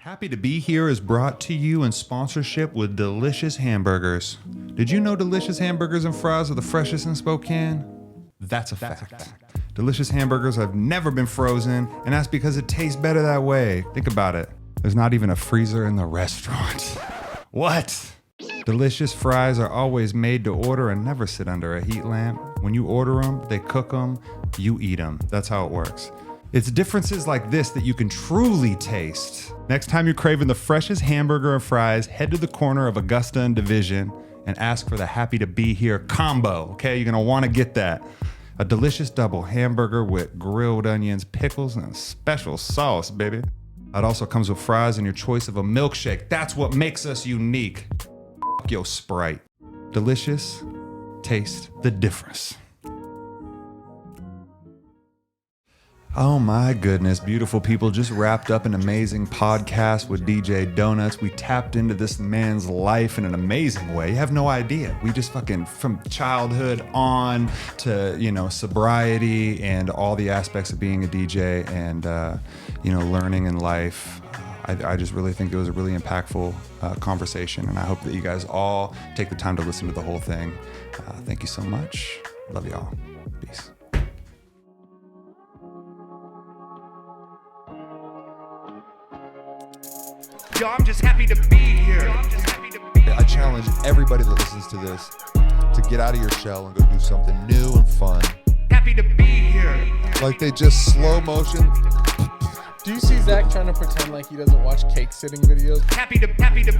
Happy to Be Here is brought to you in sponsorship with Delicious Hamburgers. Did you know Delicious Hamburgers and Fries are the freshest in Spokane? That's a fact. Delicious Hamburgers have never been frozen, and that's because it tastes better that way. Think about it. There's not even a freezer in the restaurant. What? Delicious fries are always made to order and never sit under a heat lamp. When you order them, they cook them, you eat them. That's how it works. It's differences like this that you can truly taste. Next time you're craving the freshest hamburger and fries, head to the corner of Augusta and Division and ask for the Happy to Be Here combo, okay? You're gonna wanna get that. A delicious double hamburger with grilled onions, pickles, and a special sauce, baby. It also comes with fries and your choice of a milkshake. That's what makes us unique. F your Sprite. Delicious, taste the difference. Oh my goodness, beautiful people, just wrapped up an amazing podcast with DJ Donuts. We tapped into this man's life in an amazing way. You have no idea. We just fucking, from childhood on to, sobriety and all the aspects of being a DJ and, learning in life. I just really think it was a really impactful conversation, and I hope that you guys all take the time to listen to the whole thing. Thank you so much. Love y'all. Peace. Yo, I'm just happy to be here. I challenge everybody that listens to this to get out of your shell and go do something new and fun. Happy to be here. Like they just slow motion. Do you see Zach trying to pretend like he doesn't watch cake sitting videos? Happy to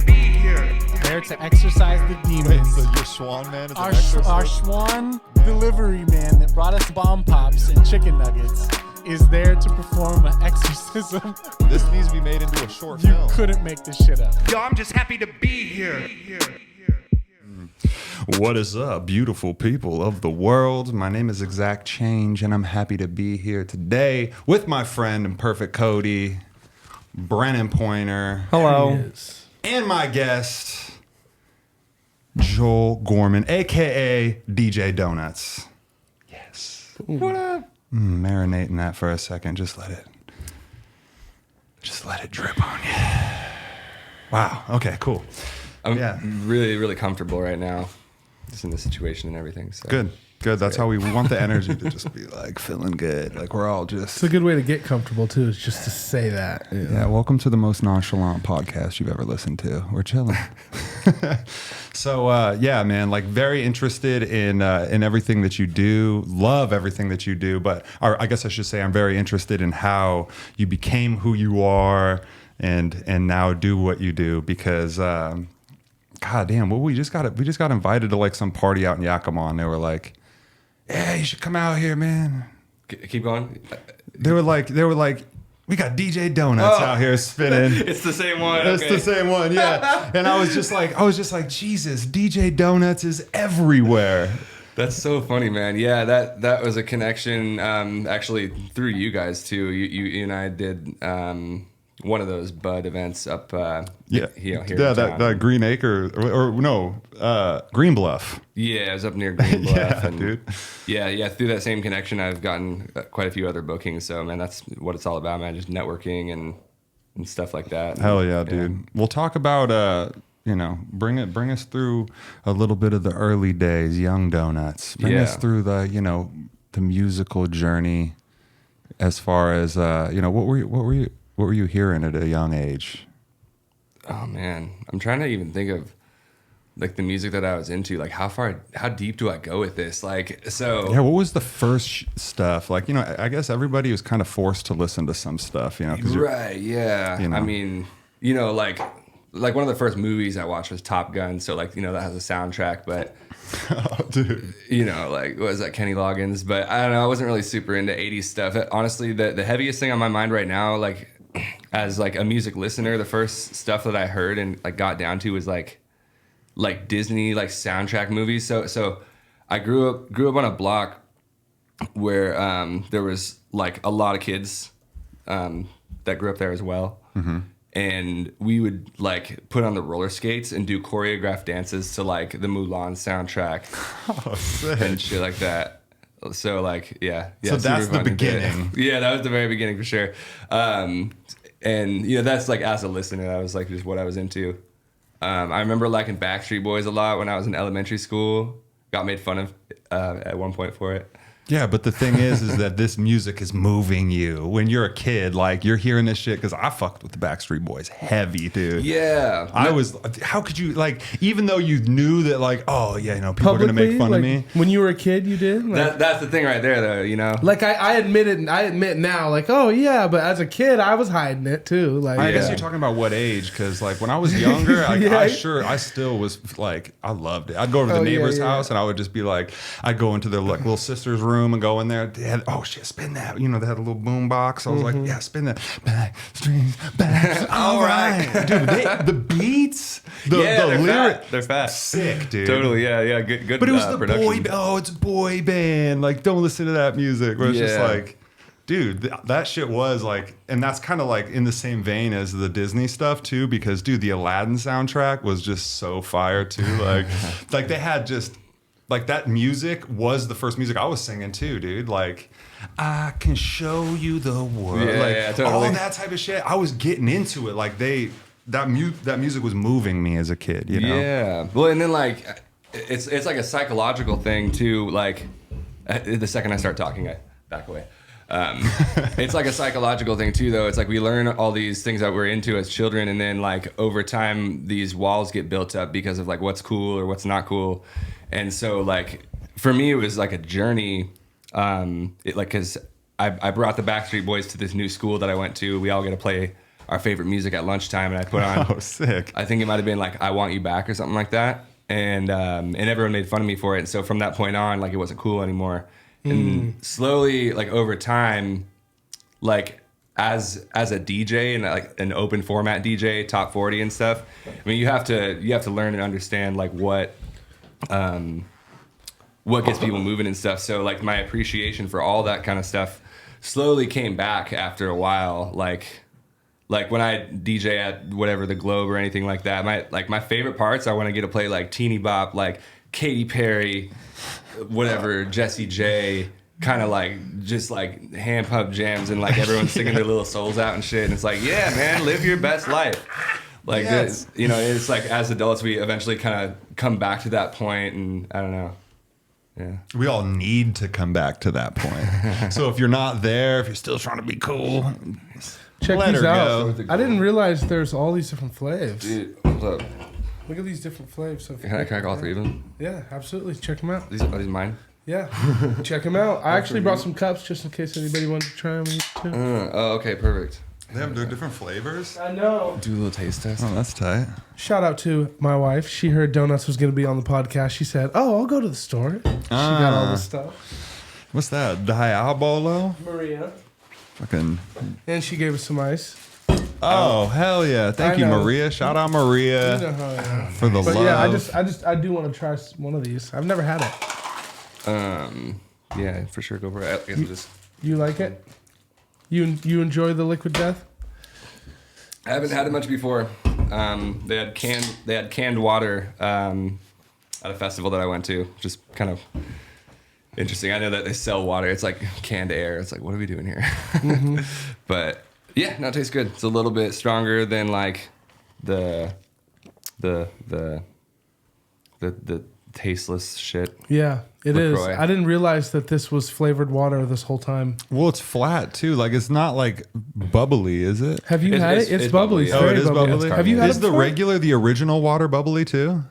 be here. There to exorcise the demons. Wait, so your swan man is Our swan delivery man that brought us bomb pops and chicken nuggets is there to perform an exorcism. This needs to be made into a short You film. couldn't make this shit up. Yo, I'm just happy to be here. What is up, beautiful people of the world? My name is Exact Change, and I'm happy to be here today with my friend and perfect Cody, Brennan Pointer. Hello. And my guest, Joel Gorman, a.k.a. DJ Donuts. Yes. What up? Marinate in that for a second. Just let it drip on you. Wow. Okay, cool. I'm really, really comfortable right now, just in the situation and everything. So. Good. That's how we want the energy to just be like feeling good. Like we're all just. It's a good way to get comfortable too, is just to say that. Yeah, welcome to the most nonchalant podcast you've ever listened to. We're chilling. So, man, like very interested in everything that you do. Love everything that you do. But I guess I should say I'm very interested in how you became who you are and now do what you do because, God damn, well, we just got invited to like some party out in Yakima, and they were like, "Yeah, you should come out here, man." Keep going. They were like, we got DJ Donuts out here spinning. It's the same one. It's the same one, yeah. And I was just like, Jesus, DJ Donuts is everywhere. That's so funny, man. Yeah, that was a connection, actually through you guys too. You and I did one of those Bud events up here in town. that Green Acre or no, Green Bluff. Yeah, it was up near Green Bluff. Yeah, and dude. Yeah. Through that same connection, I've gotten quite a few other bookings. So, man, that's what it's all about, man. Just networking and stuff like that. Hell yeah, dude. We'll talk about bring us through a little bit of the early days, young Donuts. Bring us through the the musical journey, as far as what were you hearing at a young age? Oh man, I'm trying to even think of like the music that I was into. Like how deep do I go with this? Like, so. Yeah, what was the first stuff? Like, I guess everybody was kind of forced to listen to some stuff, Right, yeah. I mean, like one of the first movies I watched was Top Gun. So like, that has a soundtrack, but. Oh, dude. Like, what was that, Kenny Loggins? But I don't know, I wasn't really super into 80s stuff. Honestly, the heaviest thing on my mind right now, like, as like a music listener, the first stuff that I heard and like got down to was like Disney like soundtrack movies. So I grew up on a block where there was like a lot of kids that grew up there as well. Mm-hmm. And we would like put on the roller skates and do choreographed dances to like the Mulan soundtrack. Oh, sick. And shit like that. So like, yeah. So that's the beginning. Yeah, that was the very beginning for sure. And you know, that's like as a listener, that was like just what I was into. I remember liking Backstreet Boys a lot when I was in elementary school. Got made fun of at one point for it. Yeah, but the thing is that this music is moving you. When you're a kid, like you're hearing this shit, because I fucked with the Backstreet Boys heavy, dude. Yeah. I was, how could you, like, even though you knew that, like, oh, yeah, you know, people are going to make fun of me. When you were a kid, you did? Like, That's the thing right there, though, you know? like I admit it, and I admit now, like, oh, yeah, but as a kid, I was hiding it, too. Like, I guess you're talking about what age, because, like, when I was younger, Yeah. I still was, like, I loved it. I'd go over to the neighbor's house, and I would just be like, I'd go into their, like, little sister's room and go in there. They had, oh shit, spin that. You know, they had a little boom box. I was like, yeah, spin that. Back, strings, back. All right. Dude, the beats, the lyrics. They're fat. Sick, dude. Totally, yeah, good. But it was the production. it's a boy band. Like, don't listen to that music. Where it's just Yeah. like, dude, that shit was like, and that's kind of like in the same vein as the Disney stuff too, because dude, the Aladdin soundtrack was just so fire too. Like they had just, like that music was the first music I was singing too, dude. Like, I can show you the world. Yeah, like yeah, totally. all that type of shit. I was getting into it. Like that music was moving me as a kid, you know? Yeah. Well, and then like, it's like a psychological thing too. Like, the second I start talking, I back away. It's like a psychological thing too, though. It's like we learn all these things that we're into as children, and then like over time, these walls get built up because of like what's cool or what's not cool. And so like for me, it was like a journey. Because I brought the Backstreet Boys to this new school that I went to. We all get to play our favorite music at lunchtime, and I put on. Oh, sick! I think it might have been like "I Want You Back" or something like that, and everyone made fun of me for it. And so from that point on, like it wasn't cool anymore. And slowly, like over time, like as a DJ and like an open format DJ, top 40 and stuff. I mean, you have to learn and understand like what gets people moving and stuff. So like my appreciation for all that kind of stuff slowly came back after a while. Like when I DJ at whatever the Globe or anything like that, my favorite parts are when I get to play like teeny bop, like Katy Perry, whatever, Jessie J, kind of like just like hand pump jams and like everyone's singing their little souls out and shit. And it's like, yeah, man, live your best life. Like, yes. You know, it's like as adults, we eventually kind of come back to that point, and I don't know. Yeah. We all need to come back to that point. So if you're not there, if you're still trying to be cool, check let these her out. go. I didn't realize there's all these different flavors. Dude, what's up? Look at these different flavors. Can I crack all three of them? Yeah, absolutely. Check them out. Are these mine? Yeah, check them out. I actually brought some cups just in case anybody wanted to try them too. Oh, okay, perfect. They're different flavors. I know. Do a little taste test. Oh, that's tight. Shout out to my wife. She heard Donuts was going to be on the podcast. She said, "Oh, I'll go to the store." She got all this stuff. What's that? Diabolo? Maria. Fucking. And she gave us some ice. Oh, hell yeah! Thank you, know. Maria. Shout out Maria You know how I am. for the But love. yeah, I do want to try one of these. I've never had it. Yeah, for sure. Go for it. I guess I'll just. You like it? You enjoy the Liquid Death? I haven't had it much before. They had canned water at a festival that I went to. Just kind of interesting. I know that they sell water. It's like canned air. It's like, what are we doing here? Mm-hmm. But yeah, no, it tastes good. It's a little bit stronger than like the tasteless shit. Yeah, it is. LaCroix. I didn't realize that this was flavored water this whole time. Well, it's flat too. Like it's not like bubbly, is it? Have you had it? It's bubbly. bubbly. It's Oh, very it is bubbly. Have you had Is it the before? regular, the original water bubbly too?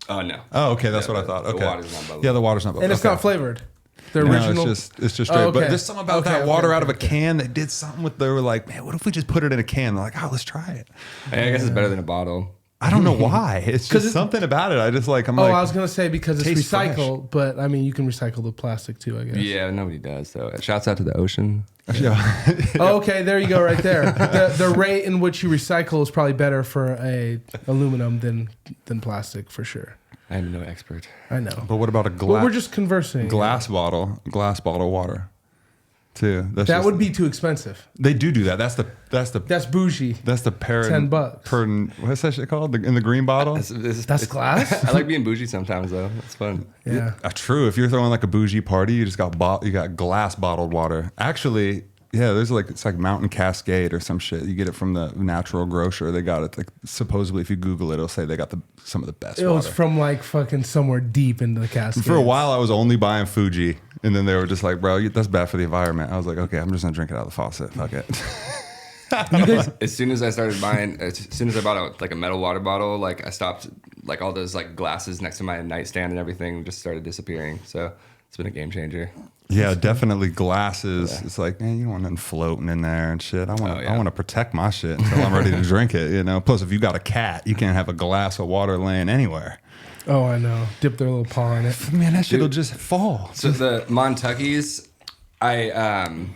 Oh no. Oh, okay, that's Yeah, what I thought. the Okay, water's not bubbly. Yeah, the water's not bubbly. And it's Okay. not flavored. The No, original. it's just straight. Oh, But okay. there's something about Okay, that okay, water okay, out of a okay. can that did something with. They were like, man, what if we just put it in a can? They're like, oh, let's try it. I guess it's better than a bottle. I don't know why. It's 'Cause just something about it. I just like. I'm Oh, like. I was gonna say because it's tastes fresh. recycled, but I mean you can recycle the plastic too, I guess. Yeah, nobody does. So shouts out to the ocean. Yeah. Oh, okay, there you go, right there. The rate in which you recycle is probably better for a aluminum than plastic for sure. I'm no expert. I know. But what about a Well, we're just conversing. glass bottle water, too? That's That just- would be too expensive. They do that. That's the That's bougie. $10. What's that shit called? In the green bottle. That's glass? I like being bougie sometimes though. It's fun. Yeah. True. If you're throwing like a bougie party, you just got you got glass bottled water. Actually, Yeah, there's like, it's like Mountain Cascade or some shit. You get it from the natural grocer. They got it. Like, supposedly, if you Google it, it'll say they got some of the best It water. was from like fucking somewhere deep into the Cascades. For a while, I was only buying Fuji, and then they were just like, "Bro, that's bad for the environment." I was like, "Okay, I'm just gonna drink it out of the faucet. Fuck it." As soon as I started buying, as soon as I bought a metal water bottle, like I stopped, like all those like glasses next to my nightstand and everything just started disappearing. So it's been a game changer. Yeah, definitely glasses. Yeah. It's like, man, you don't want nothing floating in there and shit. I want to protect my shit until I'm ready to drink it. You know. Plus, if you got a cat, you can't have a glass of water laying anywhere. Oh, I know. Dip their little paw in it. Man, that shit'll just fall. So the Montuckies,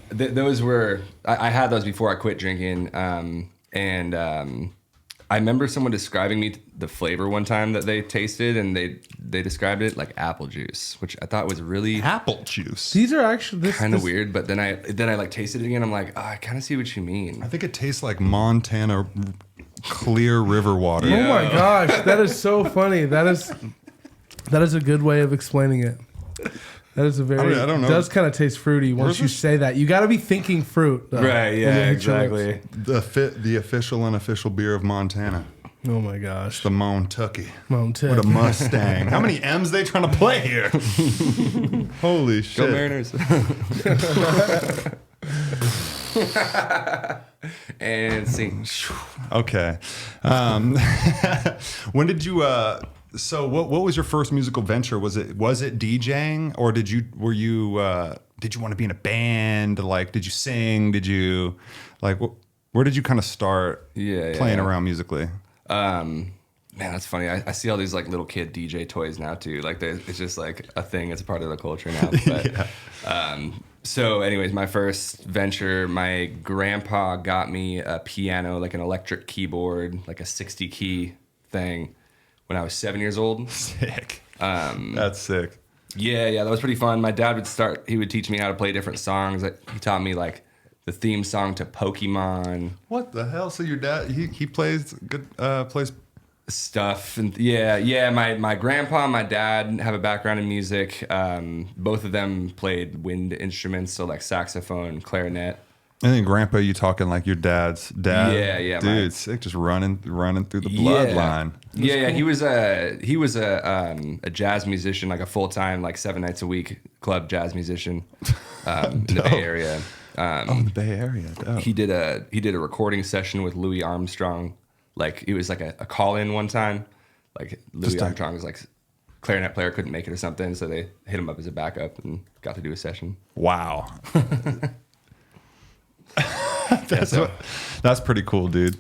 those were I had those before I quit drinking, and I remember someone describing me the flavor one time that they tasted, and they described it like apple juice, which I thought was really apple juice. These are actually kind of weird, but then I like tasted it again. I'm like, oh, I kind of see what you mean. I think it tastes like Montana clear river water. Yeah. Oh my gosh, that is so funny. That is a good way of explaining it. That is a very. I don't know. It does kind of taste fruity once you say that. You got to be thinking fruit, though, right? Yeah, exactly. The official unofficial beer of Montana. Oh my gosh, it's the Montucky. Montucky with a Mustang. How many M's they trying to play here? Holy shit! Go Mariners. And sing. Okay. When did you? So what was your first musical venture? Was it DJing, or did you want to be in a band? Like, did you sing? Did you where did you kind of start playing around musically? Man, that's funny. I see all these like little kid DJ toys now too. Like it's just like a thing. It's a part of the culture now. But, so anyways, my first venture, my grandpa got me a piano, like an electric keyboard, like a 60 key thing, when I was 7 years old. Sick. That's sick. Yeah, that was pretty fun. My dad he would teach me how to play different songs. He taught me like the theme song to Pokemon. What the hell? So your dad, he plays good, plays stuff. And my grandpa and my dad have a background in music. Both of them played wind instruments, so like saxophone, clarinet. And then grandpa, you talking like your dad's dad? Yeah. Dude, sick, just running through the bloodline. Yeah, cool. He was a jazz musician, like a full-time, like 7 nights a week club jazz musician in the Bay Area. The Bay Area. Dope. He did a recording session with Louis Armstrong. Like it was like a call-in one time. Like Louis Armstrong was like clarinet player, couldn't make it or something, so they hit him up as a backup and got to do a session. Wow. That's pretty cool, dude.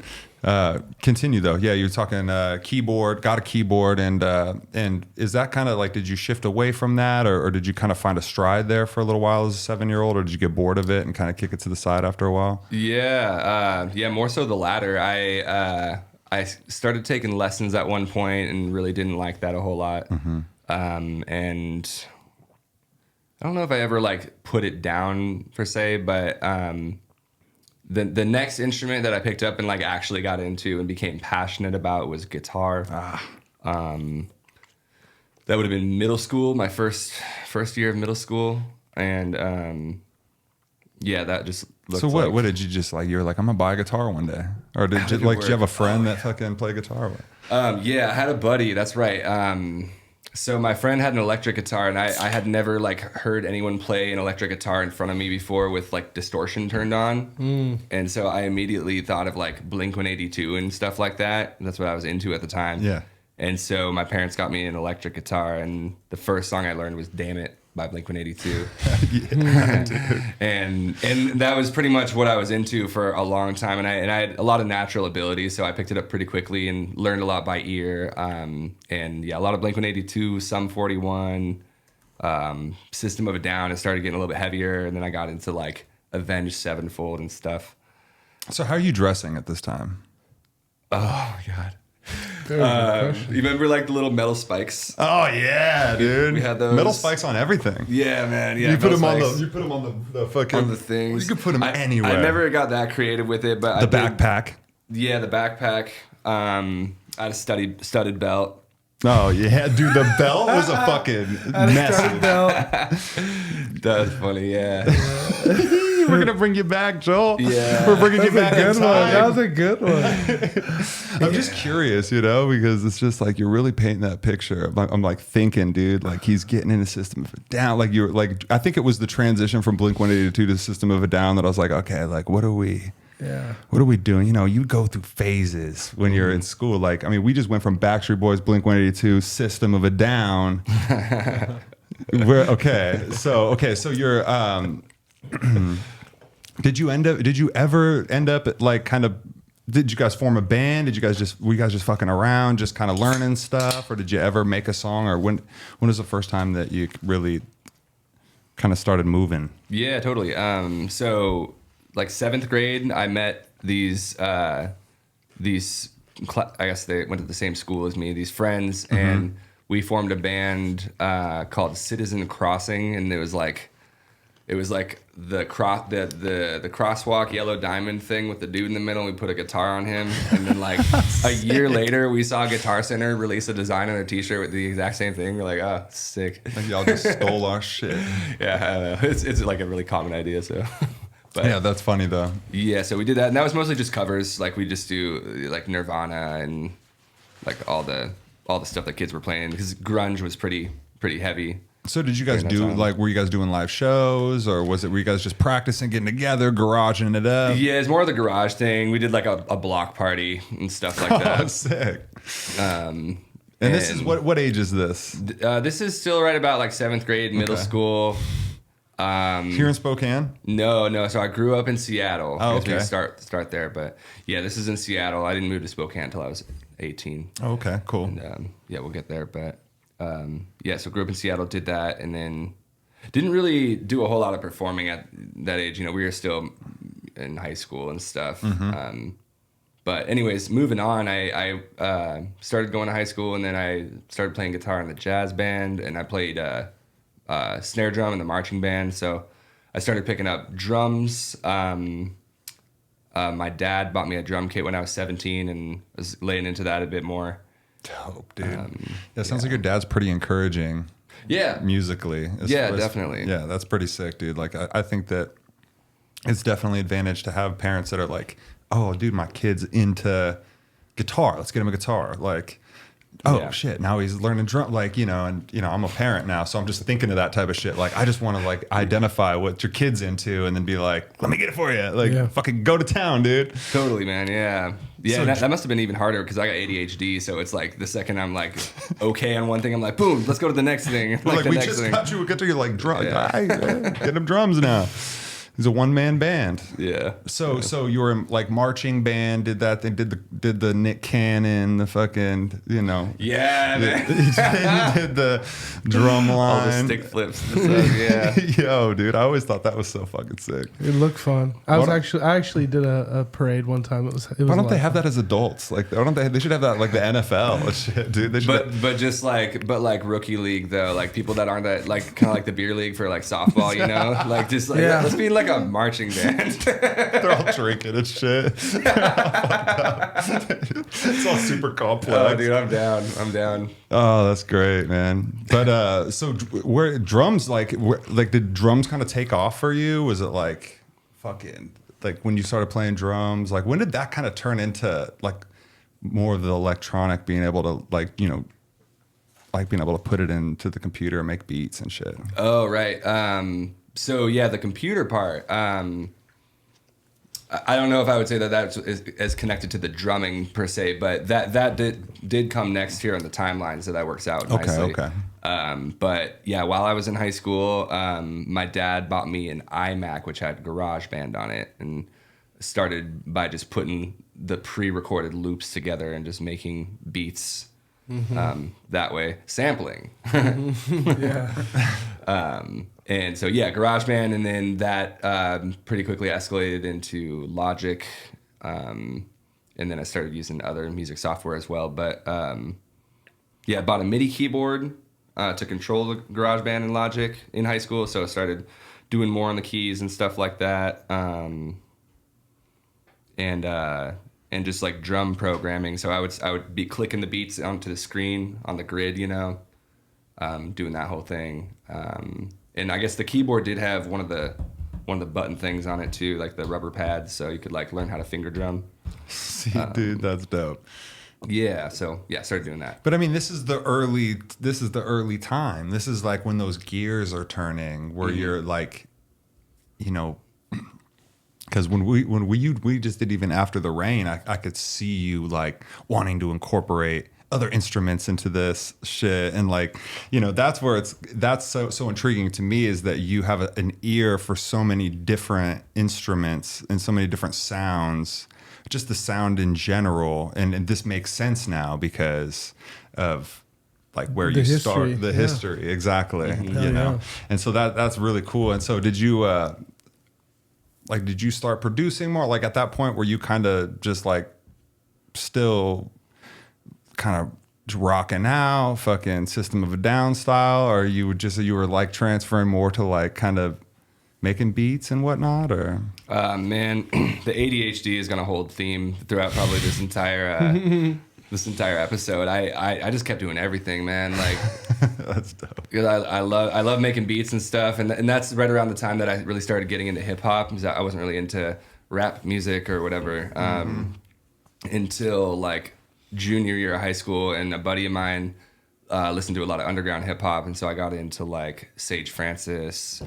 Continue though. Yeah, you're talking keyboard. Got a keyboard, and is that kind of like, did you shift away from that, or did you kind of find a stride there for a little while as a 7-year-old, or did you get bored of it and kind of kick it to the side after a while? Yeah, more so the latter. I started taking lessons at one point and really didn't like that a whole lot. Mm-hmm. And I don't know if I ever like put it down per se, but the next instrument that I picked up and like actually got into and became passionate about was guitar. That would have been middle school, my first year of middle school, and that just looked. So what did you just like? You were like, I'm gonna buy a guitar one day, or did you have a friend that fucking played guitar with? Yeah, I had a buddy. That's right. So my friend had an electric guitar, and I had never like heard anyone play an electric guitar in front of me before with like distortion turned on. And so I immediately thought of like Blink-182 and stuff like that. And that's what I was into at the time. Yeah. And so my parents got me an electric guitar, and the first song I learned was "Damn It" by Blink-182. and that was pretty much what I was into for a long time. And I had a lot of natural abilities, so I picked it up pretty quickly and learned a lot by ear. A lot of Blink-182, Sum 41, System of a Down. It started getting a little bit heavier, and then I got into like Avenged Sevenfold and stuff. So how are you dressing at this time? Oh my God. You remember like the little metal spikes? Oh yeah, dude. We had those metal spikes on everything. Yeah, man. Yeah, you put them on the fucking on the things. You could put them anywhere. I never got that creative with it, but the backpack. Yeah, the backpack. I had a studded belt. Oh yeah, dude. The belt was a fucking mess. Belt. That's funny. Yeah. We're gonna bring you back, Joel. Yeah. We're bringing you back in Good one. That time. was a good one. I'm just curious, you know, because it's just like you're really painting that picture. I'm like thinking, dude, like he's getting in a System of a Down. Like you're like, I think it was the transition from Blink-182 to System of a Down that I was like, okay, like what are we doing? You know, you go through phases when you're in school. Like, I mean, we just went from Backstreet Boys, Blink-182, System of a Down. So you're did you ever end up at like kind of, did you guys form a band? Were you guys just fucking around, just kind of learning stuff, or did you ever make a song, or when was the first time that you really kind of started moving? Yeah, totally. So like 7th grade, I met these I guess they went to the same school as me, these friends, and we formed a band called Citizen Crossing, and it was like the crosswalk yellow diamond thing with the dude in the middle. We put a guitar on him, and then like a year later, we saw Guitar Center release a design on their T-shirt with the exact same thing. We're like, oh, sick. Like y'all just stole our shit. Yeah, I don't know. It's like a really common idea. So, but Yeah, that's funny though. yeah, so we did that, and that was mostly just covers. Like we just do like Nirvana and like all the stuff that kids were playing, because grunge was pretty heavy. So did you guys during that do time. like, were you guys doing live shows, or were you guys just practicing, getting together, garaging it up? Yeah, it's more of the garage thing. We did like a block party and stuff like Oh, that. sick. And this is what age is this? This is still right about like 7th grade, middle Okay. school. Here in Spokane? No. So I grew up in Seattle. Oh, I guess we okay. Start there, but yeah, this is in Seattle. I didn't move to Spokane until I was 18. Oh, okay, cool. And, yeah, we'll get there, but yeah. So grew up in Seattle, did that, and then didn't really do a whole lot of performing at that age. You know, we were still in high school and stuff. But anyways, moving on, I started going to high school, and then I started playing guitar in the jazz band, and I played snare drum in the marching band. So I started picking up drums. My dad bought me a drum kit when I was 17, and was laying into that a bit more. Dope, dude. That sounds like your dad's pretty encouraging Yeah. musically. Yeah, definitely. Yeah, that's pretty sick, dude. Like, I think that it's definitely an advantage to have parents that are like, oh, dude, my kid's into guitar. Let's get him a guitar. Like, oh, Yeah. shit, now he's learning drum. Like, you know, and, you know, I'm a parent now, so I'm just thinking of that type of shit. Like, I just want to, like, identify what your kid's into and then be like, let me get it for you. Like, fucking go to town, dude. Totally, man. Yeah. Yeah, So that must have been even harder because I got ADHD. So it's like the second I'm like okay on one thing, I'm like, boom, let's go to the next thing. Like, the we next just thing. got you a guitar. You're like, Yeah. get him drums now. He's a one-man band. Yeah. So you were in, like, marching band, did that thing, did the Nick Cannon, the fucking, you know. Yeah, man. You did the drum line. All the stick flips and stuff. Yeah. Yo, dude, I always thought that was so fucking sick. It looked fun. I actually did a parade one time. It was. Why don't they have that as adults? Like, why don't they should have that like the NFL and shit, dude. They should But just like rookie league though, like people that aren't that, like kind of like the beer league for like softball, you know, like just like Yeah. let's be like a marching band. they're all drinking and shit. It's all super complex. Oh, dude, I'm down. Oh, that's great, man. But so where drums did drums kind of take off for you? Was it like fucking like when you started playing drums? Like when did that kind of turn into like more of the electronic, being able to like, you know, like being able to put it into the computer and make beats and shit? Oh, right. So yeah, the computer part. I don't know if I would say that that's as connected to the drumming per se, but that did come next here on the timeline, so that works out nicely. Okay. But yeah, while I was in high school, my dad bought me an iMac which had GarageBand on it, and started by just putting the pre-recorded loops together and just making beats that way, sampling. Yeah. And so yeah, GarageBand, and then that pretty quickly escalated into Logic, and then I started using other music software as well. But yeah, I bought a MIDI keyboard to control the GarageBand and Logic in high school, so I started doing more on the keys and stuff like that, and just like drum programming. So I would be clicking the beats onto the screen on the grid, you know, doing that whole thing. And I guess the keyboard did have one of the one of the button things on it too, like the rubber pads, so you could like learn how to finger drum. See, dude, that's dope. Yeah, so yeah, started doing that. But I mean, this is the early time. This is like when those gears are turning, where you're like, you know, because when we just did even After the Rain, I could see you like wanting to incorporate other instruments into this shit, and like, you know, that's so intriguing to me, is that you have an ear for so many different instruments and so many different sounds, just the sound in general, and this makes sense now because of like where you start the history, exactly. You know, and so that's really cool. And so did you start producing more like at that point, where you kind of just like still kind of rocking out fucking System of a Down style, or you were like transferring more to like kind of making beats and whatnot? Or man, the ADHD is gonna hold theme throughout probably this entire episode. I just kept doing everything, man. Like that's dope. Because I love making beats and stuff, and that's right around the time that I really started getting into hip hop, because I wasn't really into rap music or whatever until like junior year of high school, and a buddy of mine listened to a lot of underground hip hop, and so I got into like Sage Francis,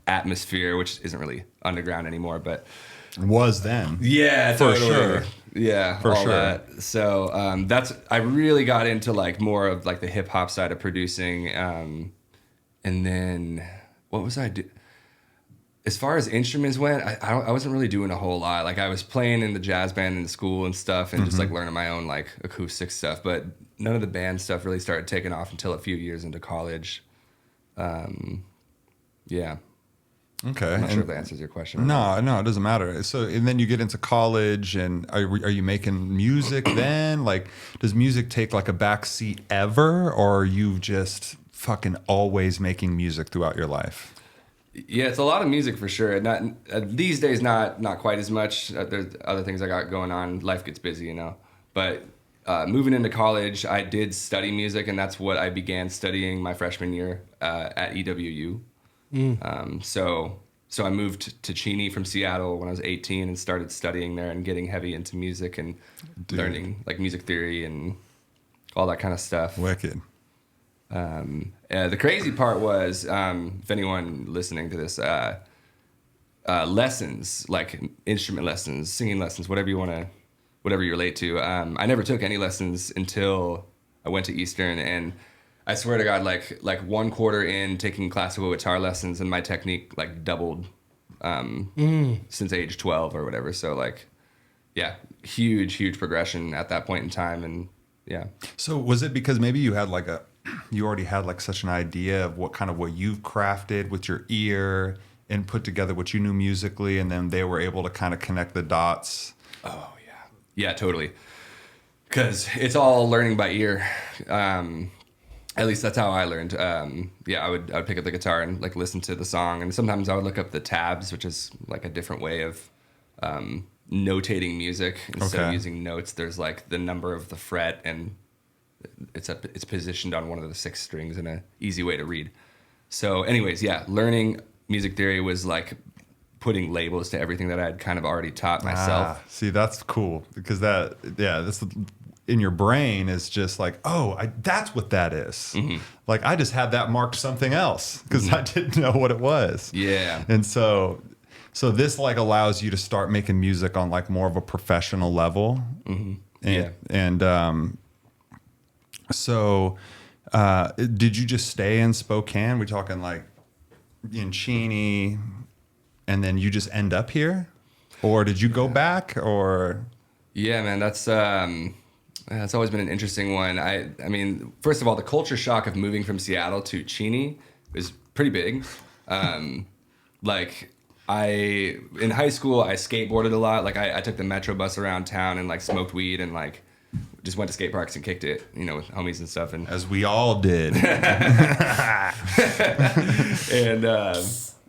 Atmosphere, which isn't really underground anymore, but was then. Yeah, for totally. sure. Yeah, for all sure. That. So I really got into like more of like the hip hop side of producing, and then what was I do? As far as instruments went, I wasn't really doing a whole lot. Like I was playing in the jazz band in school and stuff, and just like learning my own like acoustic stuff. But none of the band stuff really started taking off until a few years into college. Yeah. Okay. I'm not sure if that answers your question. No, it doesn't matter. So, and then you get into college, and are you making music then? Like, does music take like a back seat ever, or are you just fucking always making music throughout your life? Yeah, it's a lot of music for sure. Not these days, not quite as much. There's other things I got going on. Life gets busy, you know. But moving into college, I did study music, and that's what I began studying my freshman year at EWU. So I moved to Cheney from Seattle when I was 18 and started studying there and getting heavy into music and learning like music theory and all that kind of stuff. Wicked. The crazy part was, if anyone listening to this, lessons, like instrument lessons, singing lessons, whatever you relate to. I never took any lessons until I went to Eastern, and I swear to God, like 1 quarter in taking classical guitar lessons, and my technique like doubled since age 12 or whatever. So like, yeah, huge progression at that point in time, and yeah. So was it because maybe you already had like such an idea of what you've crafted with your ear and put together what you knew musically, and then they were able to kind of connect the dots? Oh yeah, totally. Because it's all learning by ear. At least that's how I learned. I would pick up the guitar and like listen to the song, and sometimes I would look up the tabs, which is like a different way of notating music. Instead of using notes, there's like the number of the fret, and it's positioned on one of the 6 strings in an easy way to read. So anyways, yeah, learning music theory was like putting labels to everything that I had kind of already taught myself. See, that's cool, because that's in your brain is just like, that's what that is. Mm-hmm. Like I just had that marked something else because I didn't know what it was. Yeah. And so this like allows you to start making music on like more of a professional level. Mm-hmm. So did you just stay in Spokane? We're talking like in Cheney, and then you just end up here, or did you go back? Or yeah, man, that's always been an interesting one. I mean, first of all, the culture shock of moving from Seattle to Cheney was pretty big. Like in high school, I skateboarded a lot. Like I took the metro bus around town and like smoked weed and like just went to skate parks and kicked it, you know, with homies and stuff. And as we all did. And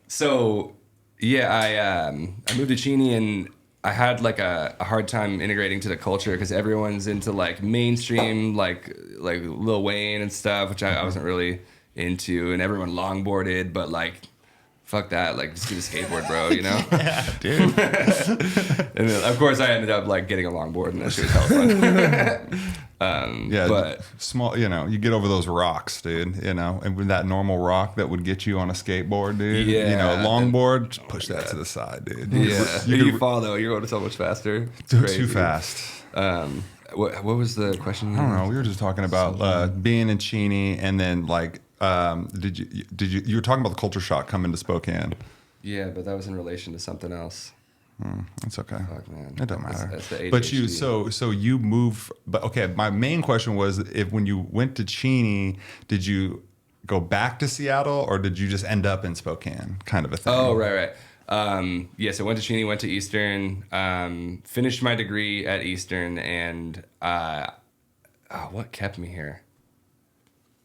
so yeah, I moved to Cheney, and I had like a hard time integrating to the culture because everyone's into like mainstream, like Lil Wayne and stuff, which I wasn't really into, and everyone longboarded, but like fuck that, like just get a skateboard, bro, you know? Yeah, dude. And then, of course, I ended up like getting a longboard, and that shit was hella fun. Yeah, but small, you get over those rocks, dude, and with that normal rock that would get you on a skateboard, dude, Yeah. longboard, just push that to the side, dude. yeah, you fall though, you're going so much faster. It's crazy. Too fast. What was the question? I don't know. We were just talking about being in Cheney, and then like, did you were talking about the culture shock coming to Spokane? Yeah, but that was in relation to something else. It's okay. Fuck, man. It don't matter. That's the But you, ADHD. so you move. But okay, my main question was, if when you went to Cheney, did you go back to Seattle, or did you just end up in Spokane, kind of a thing? Oh, right. Yes, I went to Cheney, went to Eastern, finished my degree at Eastern, and what kept me here?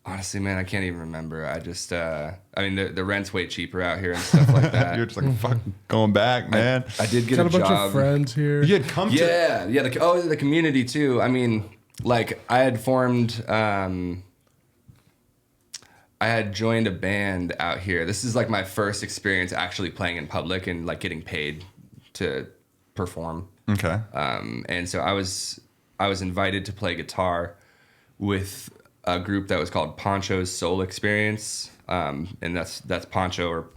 Honestly, man, I can't even remember. I just, I mean, the rent's way cheaper out here and stuff like that. You're just like, fuck, going back, man. I did get Got a a bunch job. of friends here. You had come to. Yeah. The community too. I mean, like I had formed, I had joined a band out here. This is like my first experience actually playing in public and like getting paid to perform. Okay. And so I was invited to play guitar with a group that was called Poncho's Soul Experience. And that's Poncho, or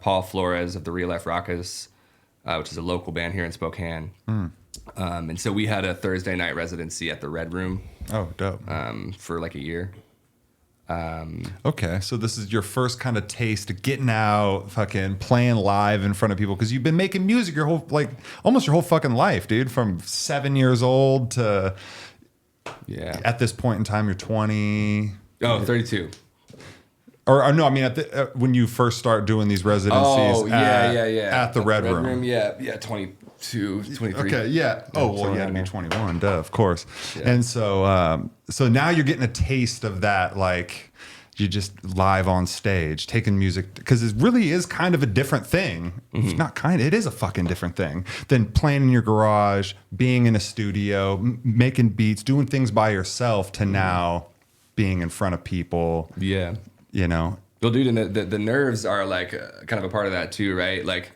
Paul Flores of the Real Life Rockers, which is a local band here in Spokane. And so we had a Thursday night residency at the Red Room Oh, dope. for like a year. Okay, so this is your first kind of taste of getting out, fucking playing live in front of people, because you've been making music your whole, like, almost your whole fucking life, dude. From 7 years old to Yeah. at this point in time, you're 20. Oh, 32. Or no, I mean, when you first start doing these residencies. At the Red Room. Yeah, 22, 23. Okay, yeah. Oh, well, you had to be around 21, duh, of course. Yeah. And so, so now you're getting a taste of that, like, you just live on stage, taking music, because it really is kind of a different thing. It's not kind of, it is a fucking different thing than playing in your garage, being in a studio, making beats, doing things by yourself, to now being in front of people, Yeah. you know. Well, dude, and the nerves are like kind of a part of that too, right? Like,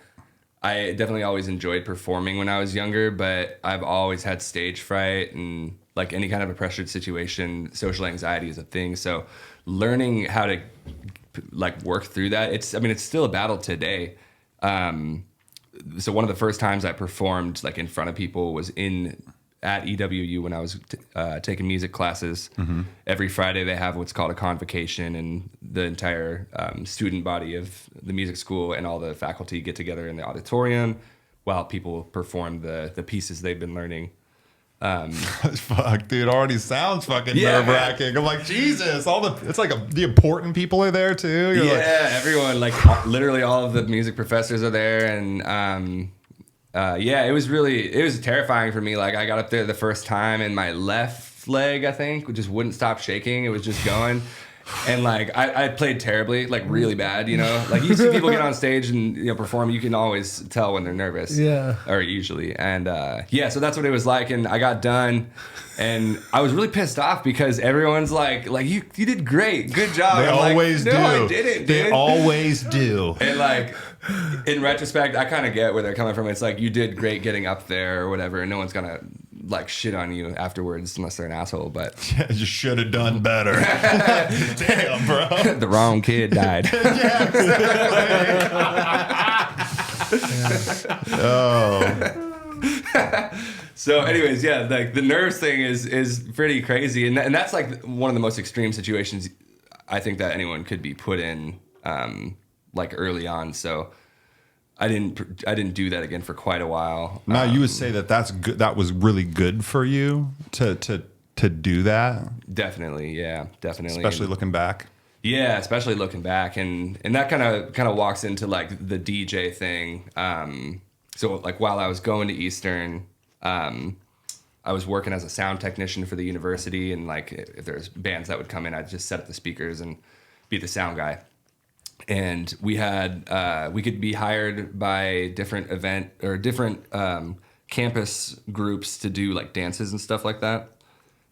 I definitely always enjoyed performing when I was younger, but I've always had stage fright, and like any kind of a pressured situation, social anxiety is a thing. So learning how to like work through that, it's still a battle today. So one of the first times I performed like in front of people was at EWU when I was taking music classes. Every Friday they have what's called a convocation, and the entire student body of the music school and all the faculty get together in the auditorium while people perform the pieces they've been learning. Fuck, dude, already sounds fucking Yeah, nerve wracking. I'm like, Jesus, it's like the important people are there too. You're like, Everyone, like literally all of the music professors are there, and it was terrifying for me. Like, I got up there the first time, and my left leg, I think, just wouldn't stop shaking. It was just going. And like I played terribly, like really bad, you know. Like, you see people get on stage and perform, you can always tell when they're nervous. Yeah. Or usually. And so that's what it was like. And I got done, and I was really pissed off because everyone's like you did great, good job. They I'm always like, do. No, I didn't, dude. They always do. And like, in retrospect, I kind of get where they're coming from. It's like, you did great getting up there or whatever, and no one's gonna like shit on you afterwards unless they're an asshole. But You should have done better. Damn, bro. the wrong kid died. So anyways, yeah, like the nerves thing is pretty crazy, and that's like one of the most extreme situations I think that anyone could be put in, like early on. So I didn't do that again for quite a while. Now you would say that's good. That was really good for you to do that. Definitely, yeah, definitely. Especially looking back. Yeah, especially looking back, and that kind of walks into like the DJ thing. So like while I was going to Eastern, I was working as a sound technician for the university, and like if there's bands that would come in, I'd just set up the speakers and be the sound guy. And we could be hired by different campus groups to do like dances and stuff like that.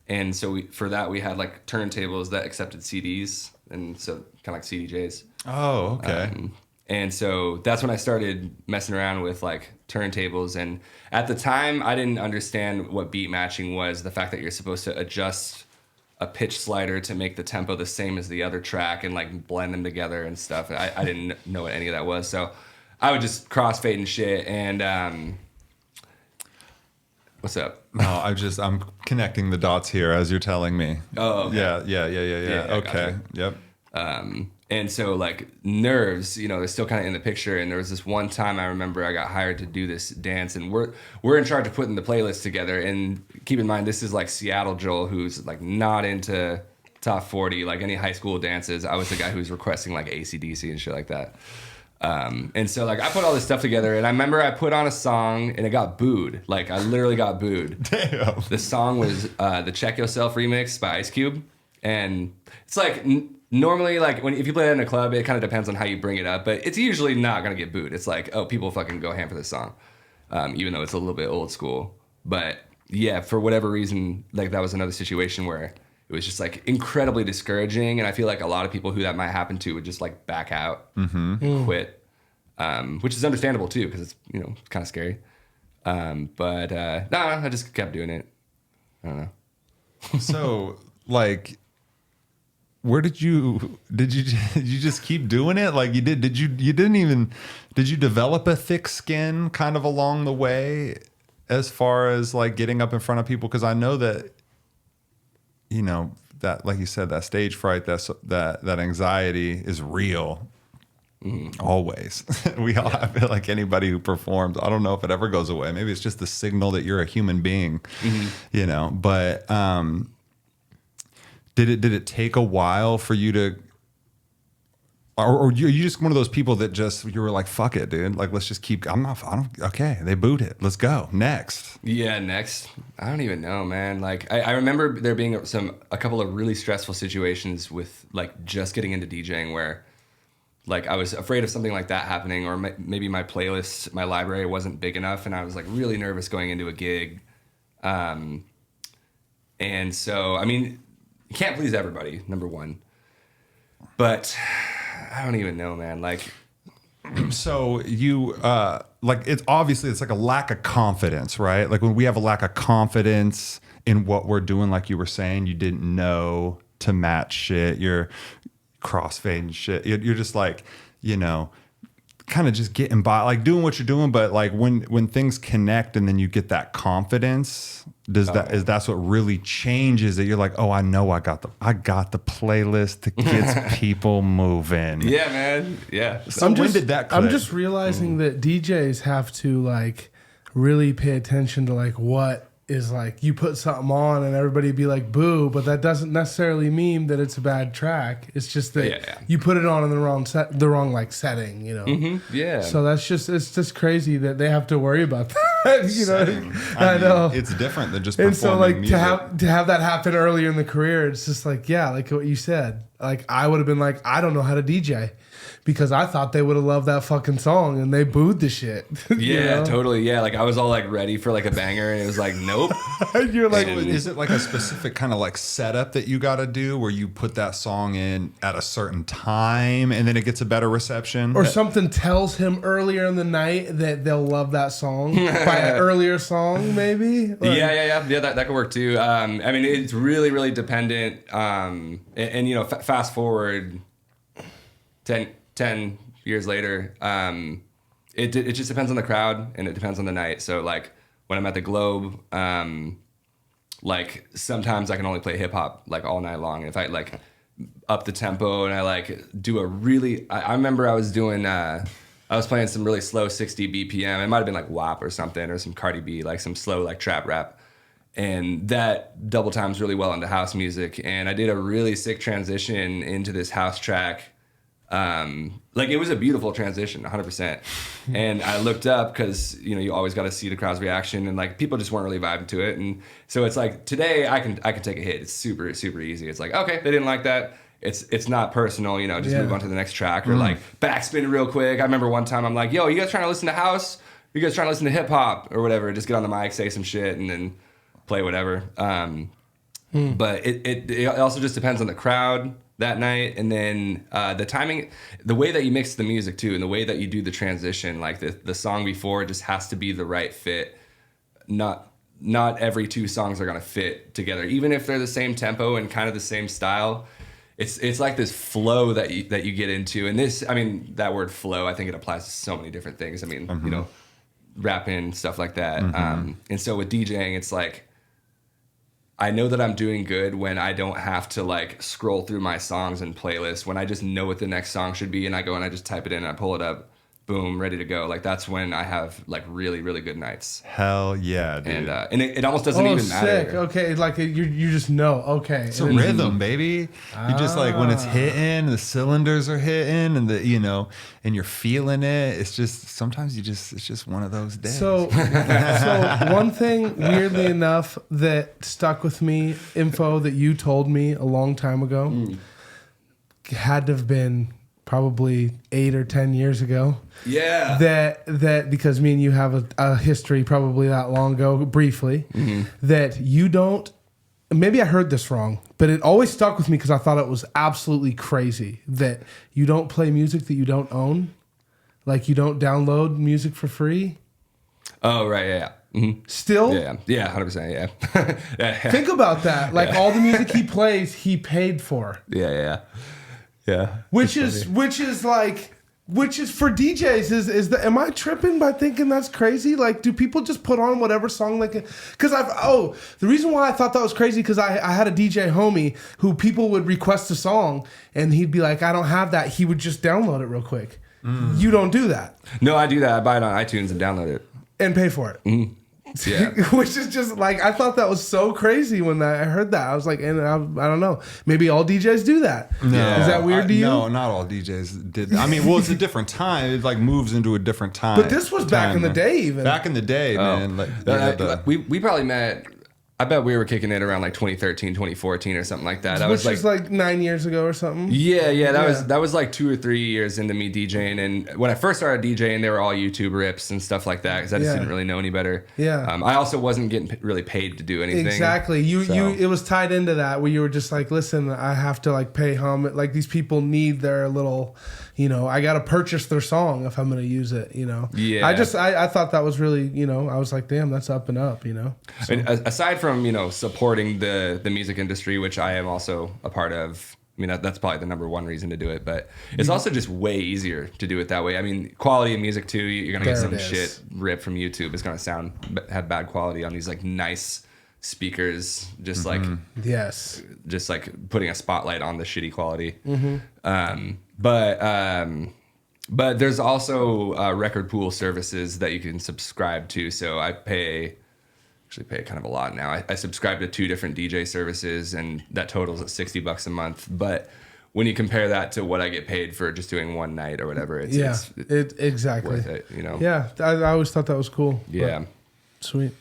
And so for that we had like turntables that accepted CDs, and so kind of like CDJs. Oh, okay. And so that's when I started messing around with like turntables. And at the time, I didn't understand what beat matching was, the fact that you're supposed to adjust a pitch slider to make the tempo the same as the other track and like blend them together and stuff. I didn't know what any of that was. So I would just crossfade and shit. And what's up? No, I'm connecting the dots here as you're telling me. Oh, okay. Yeah. Okay. Gotcha. Yep. And so like nerves, they're still kind of in the picture. And there was this one time I remember I got hired to do this dance, and we're in charge of putting the playlist together. And keep in mind, this is like Seattle Joel, who's like not into top 40, like any high school dances. I was the guy who was requesting like AC/DC and shit like that. And so like I put all this stuff together, and I remember I put on a song and it got booed. Like I literally got booed. Damn. The song was the Check Yourself remix by Ice Cube. And it's like normally, like if you play that in a club, it kind of depends on how you bring it up, but it's usually not gonna get booed. It's like, oh, people fucking go ham for this song, even though it's a little bit old school. But yeah, for whatever reason, like that was another situation where it was just like incredibly discouraging, and I feel like a lot of people who that might happen to would just like back out, quit, which is understandable too, because it's kind of scary. But I just kept doing it. I don't know. So like, where did you just keep doing it? Like did you develop a thick skin kind of along the way as far as like getting up in front of people? Because I know that, that, like you said, that stage fright, that anxiety is real. Always. We all, I feel like anybody who performs, I don't know if it ever goes away. Maybe it's just the signal that you're a human being, but, did it take a while for you to, or you just one of those people that just, you were like, fuck it, dude. Like, let's just keep, okay, they booed it. Let's go. Next. Yeah, next. I don't even know, man. Like, I remember there being a couple of really stressful situations with like just getting into DJing where like I was afraid of something like that happening, or maybe my playlist, my library wasn't big enough, and I was like really nervous going into a gig. And so, I mean, you can't please everybody, number one. But I don't even know, man. Like, so you like, it's obviously it's like a lack of confidence, right? Like when we have a lack of confidence in what we're doing, like you were saying, you didn't know to match shit. You're crossfading shit. You're just like, kind of just getting by, like doing what you're doing. But like when things connect and then you get that confidence, that's what really changes it. You're like, oh, I know I got the playlist that gets people moving. Yeah, man. Yeah. So when did that click? I'm just realizing that DJs have to like really pay attention to like what is like, you put something on and everybody be like boo, but that doesn't necessarily mean that it's a bad track. It's just that you put it on in the wrong like setting, Yeah. So it's just crazy that they have to worry about that. I know it's different than just performing. And so like music. to have that happen earlier in the career, it's just like, yeah, like what you said. Like I would have been like, I don't know how to DJ. Because I thought they would have loved that fucking song and they booed the shit. Yeah, totally. Yeah, like I was all like ready for like a banger and it was like, nope. You're like, is it like a specific kind of like setup that you got to do where you put that song in at a certain time and then it gets a better reception? Or something tells him earlier in the night that they'll love that song by an earlier song, maybe? Like, Yeah, that could work too. I mean, it's really, really dependent. And fast forward 10 years later, it just depends on the crowd and it depends on the night. So like when I'm at the Globe, like sometimes I can only play hip hop like all night long. If I like up the tempo and I like do I remember I was doing, I was playing some really slow 60 BPM. It might've been like WAP or something, or some Cardi B, like some slow like trap rap. And that double times really well into house music. And I did a really sick transition into this house track. Like it was a beautiful transition, 100%. And I looked up because you always got to see the crowd's reaction, and like people just weren't really vibing to it. And so it's like today I can take a hit. It's super super easy. It's like, okay, they didn't like that. It's not personal, just move on to the next track, or like backspin real quick. I remember one time I'm like, yo, you guys trying to listen to house? You guys trying to listen to hip hop or whatever? Just get on the mic, say some shit, and then play whatever. But it also just depends on the crowd. that night, and then the timing, the way that you mix the music too, and the way that you do the transition, like the song before just has to be the right fit. Not every two songs are gonna fit together, even if they're the same tempo and kind of the same style. It's like this flow that you get into, and this, I mean, that word flow, I think it applies to so many different things. I mean, you know, rapping, stuff like that. And so with DJing, it's like, I know that I'm doing good when I don't have to like scroll through my songs and playlists, when I just know what the next song should be and I go and I just type it in and I pull it up, boom, ready to go. Like that's when I have like really, really good nights. Hell yeah, dude. And it almost doesn't even matter. Sick. Okay, like you just know. Okay, It's a rhythm, baby. You just like when it's hitting, the cylinders are hitting, and and you're feeling it. It's just sometimes it's just one of those days. So one thing, weirdly enough, that stuck with me, info that you told me a long time ago, had to have been probably 8 or 10 years ago. Yeah. That because me and you have a history probably that long ago, briefly, that you don't. Maybe I heard this wrong, but it always stuck with me because I thought it was absolutely crazy that you don't play music that you don't own, like you don't download music for free. Oh right, yeah. Mm-hmm. Still, yeah, 100%, yeah. Think about that. Like all the music he plays, he paid for. Yeah. Which is for DJs is that, am I tripping by thinking that's crazy? Like, do people just put on whatever song like? Because the reason why I thought that was crazy because I had a DJ homie who people would request a song and he'd be like, I don't have that. He would just download it real quick. You don't do that. No, I do that. I buy it on iTunes and download it And pay for it. Mm-hmm. Yeah. Which is just like, I thought that was so crazy when I heard that. I was like, and I don't know. Maybe all DJs do that. No, Is that weird to you? No, not all DJs did. I mean, well, it's a different time. It like moves into a different time. But this was back in the day, even. Back in the day, man. Like, we probably met. I bet we were kicking it around like 2013, 2014 or something like that. Which was like 9 years ago or something. Yeah. That was like 2 or 3 years into me DJing. And when I first started DJing, they were all YouTube rips and stuff like that because I just didn't really know any better. Yeah. I also wasn't getting really paid to do anything. Exactly. It was tied into that where you were just like, listen, I have to like pay homage. Like these people need their little, I got to purchase their song if I'm going to use it, Yeah. I thought that was really, I was like, damn, that's up and up, So. And aside from, supporting the music industry, which I am also a part of. I mean, that's probably the number one reason to do it, but it's also just way easier to do it that way. I mean, quality of music too, you're going to get some shit ripped from YouTube. It's going to have bad quality on these like nice speakers, just like, yes, just like putting a spotlight on the shitty quality. But there's also record pool services that you can subscribe to. So I pay kind of a lot now. I subscribe to 2 different DJ services, and that totals at $60 a month. But when you compare that to what I get paid for just doing one night or whatever, it's exactly worth it. Yeah, I always thought that was cool. Yeah, sweet.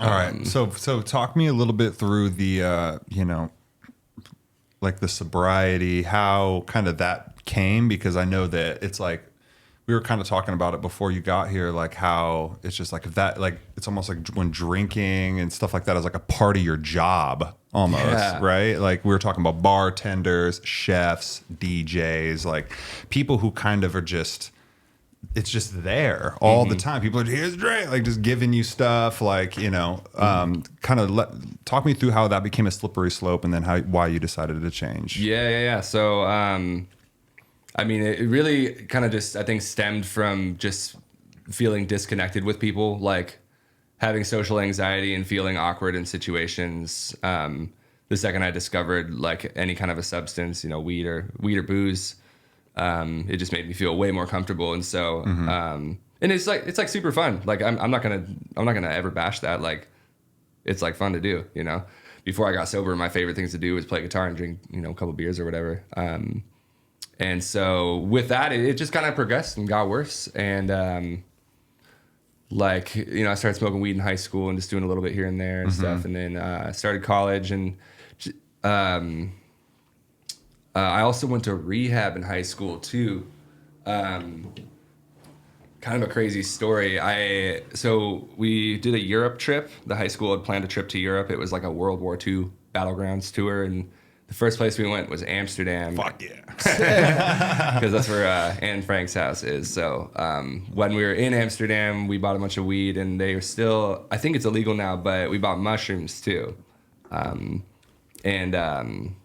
all right. So talk me a little bit through the like the sobriety, how kind of that came, because I know that it's like, we were kind of talking about it before you got here, like how it's just like that, like it's almost like when drinking and stuff like that is like a part of your job almost, right? Like we were talking about bartenders, chefs, DJs, like people who kind of are just, it's just there all the time. People are, here's a drink, like just giving you stuff, like, kind of talk me through how that became a slippery slope and then why you decided to change. Yeah. So, I mean, it really kind of just, I think, stemmed from just feeling disconnected with people, like having social anxiety and feeling awkward in situations. The second I discovered like any kind of a substance, weed or booze, it just made me feel way more comfortable. And so, and it's like super fun. Like I'm not gonna ever bash that. Like it's like fun to do, Before I got sober, my favorite things to do was play guitar and drink, a couple beers or whatever. And so with that, it just kind of progressed and got worse. And I started smoking weed in high school and just doing a little bit here and there and stuff. And then I started college, and I also went to rehab in high school too. Kind of a crazy story. So we did a Europe trip. The high school had planned a trip to Europe. It was like a World War II battlegrounds tour, and the first place we went was Amsterdam. Fuck yeah. Because that's where Anne Frank's house is. So when we were in Amsterdam, we bought a bunch of weed, and they are still, I think it's illegal now, but we bought mushrooms too.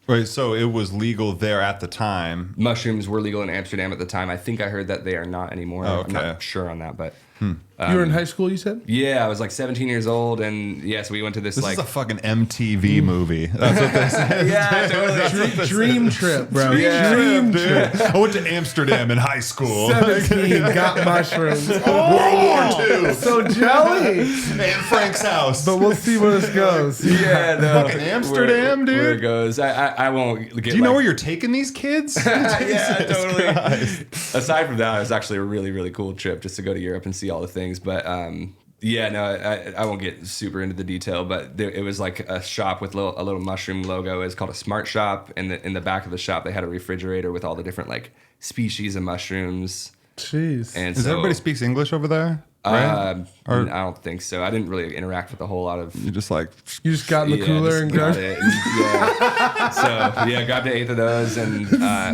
Wait, so it was legal there at the time. Mushrooms were legal in Amsterdam at the time. I think I heard that they are not anymore. Oh, okay. I'm not sure on that, but You were in high school, you said? yeah, I was like 17 years old, and so we went to this This like is a fucking MTV movie. That's what this is. yeah, totally. Dream trip, bro. Yeah. Dream trip. I went to Amsterdam in high school. 17, got mushrooms. World War II. So jelly. Anne Frank's house. But we'll see where this goes. Yeah, no. Fucking Amsterdam, where dude. it goes. I won't get. Do you know where you're taking these kids? Yeah, Jesus totally. Christ. Aside from that, it was actually a really, really cool trip just to go to Europe and see all the things. But yeah, no, I won't get super into the detail. But it was like a shop with a little mushroom logo. It's called a Smart Shop. And in the back of the shop, they had a refrigerator with all the different like species of mushrooms. Jeez. And Does so, everybody speaks English over there? Right? I don't think so. I didn't really interact with a whole lot of. You just like You just got in the cooler just and got grabbed it. Yeah. So yeah, grabbed an eighth of those and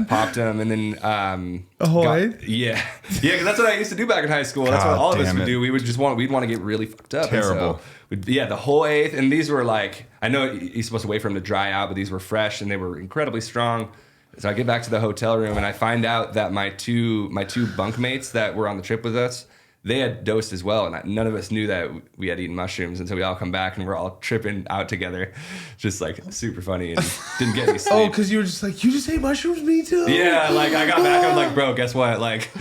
popped them, and then a whole eighth? Yeah, because that's what I used to do back in high school. That's what God all of us damn would it. do. We'd want to get really fucked up. Terrible. And so the whole eighth, and these were like, I know you're supposed to wait for them to dry out, but these were fresh and they were incredibly strong. So I get back to the hotel room and I find out that my two bunkmates that were on the trip with us, they had dosed as well, and none of us knew that we had eaten mushrooms until we all come back and we're all tripping out together, just like super funny, and didn't get any sleep. Oh, because you were just like, you just ate mushrooms? Me too? Yeah, like I got back, I'm like, bro, guess what? Like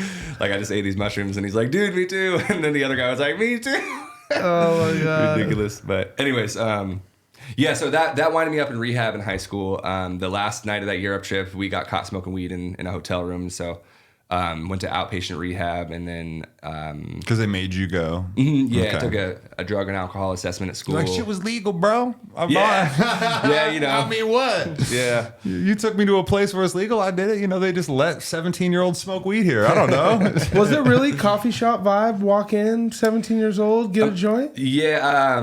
I just ate these mushrooms, and he's like, dude, me too. And then the other guy was like, me too. Oh my God. Ridiculous. But anyways, yeah, so that winded me up in rehab in high school. The last night of that Europe trip, we got caught smoking weed in a hotel room, so went to outpatient rehab, and then because they made you go. I took a drug and alcohol assessment at school. Like shit was legal, bro. Yeah, you know. I mean, what? Yeah. You took me to a place where it's legal. I did it. You know, they just let 17-year-olds smoke weed here. I don't know. Was it really coffee shop vibe? Walk in, 17 years old, get a joint? Yeah.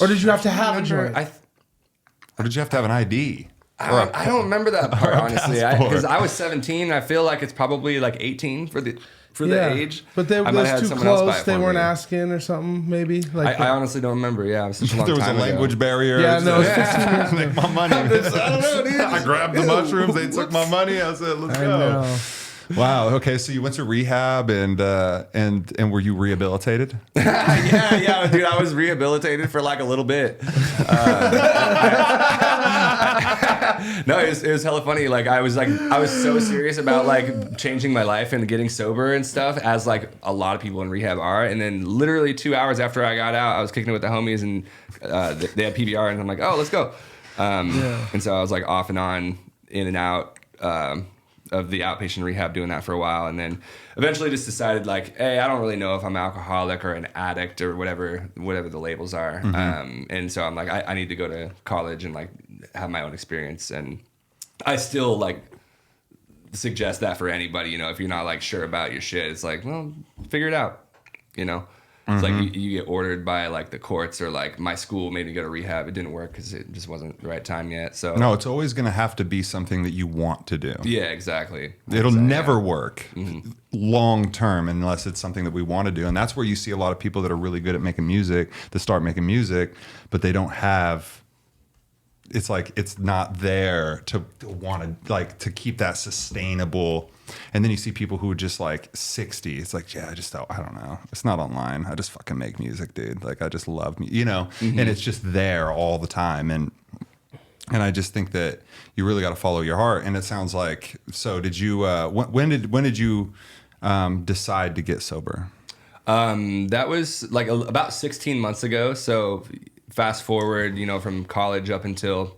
Or did you have to have a joint? Or did you have to have an ID? I don't remember that part, honestly. passport. Because I was 17, and I feel like it's probably like 18 for the age. But they I might were have had too someone else buy close. it They for weren't me. asking or something, maybe? Like I honestly don't remember. Yeah, it was such a long There was a time ago. language barrier. Yeah, no, it's Yeah. 15 years Make my money. I don't know, dude. grabbed the mushrooms. They took my money. I said, "Let's I go." know. Wow. Okay. So you went to rehab, and were you rehabilitated? yeah, dude, I was rehabilitated for like a little bit. No, it was hella funny. Like I was so serious about like changing my life and getting sober and stuff, as like a lot of people in rehab are. And then literally 2 hours after I got out, I was kicking it with the homies, and they had PBR, and I'm like, oh, let's go. And so I was like off and on, in and out. Of the outpatient rehab, doing that for a while, and then eventually just decided like, hey, I don't really know if I'm alcoholic or an addict or whatever the labels are. And so I'm like, I need to go to college and like have my own experience. And I still like suggest that for anybody, you know, if you're not like sure about your shit, it's like, well, figure it out, you know. It's like you get ordered by like the courts, or like my school made me go to rehab. It didn't work because it just wasn't the right time yet. So No, it's always going to have to be something that you want to do. yeah, exactly. It'll So, never yeah. work long term unless it's something that we want to do. And that's where you see a lot of people that are really good at making music that start making music, but they don't have. It's like it's not there to want to like to keep that sustainable. And then you see people who are just like 60. It's like, yeah, I don't know. It's not online. I just fucking make music, dude. Like I just love me, you know. And it's just there all the time. And I just think that you really got to follow your heart. And it sounds like. So did you? When did you decide to get sober? That was like about 16 months ago. So fast forward, you know, from college up until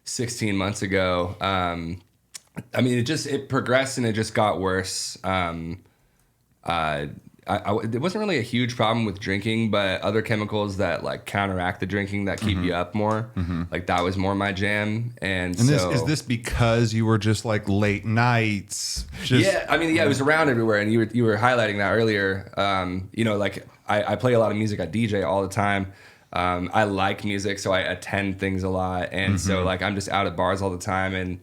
16 months ago. I mean, it progressed and it just got worse. It wasn't really a huge problem with drinking, but other chemicals that like counteract the drinking that keep you up more, like that was more my jam. And so, is this because you were just like late nights? yeah, I mean, yeah, it was around everywhere, and you were highlighting that earlier. You know, like I play a lot of music, I DJ all the time. I like music, so I attend things a lot, and so like I'm just out at bars all the time, and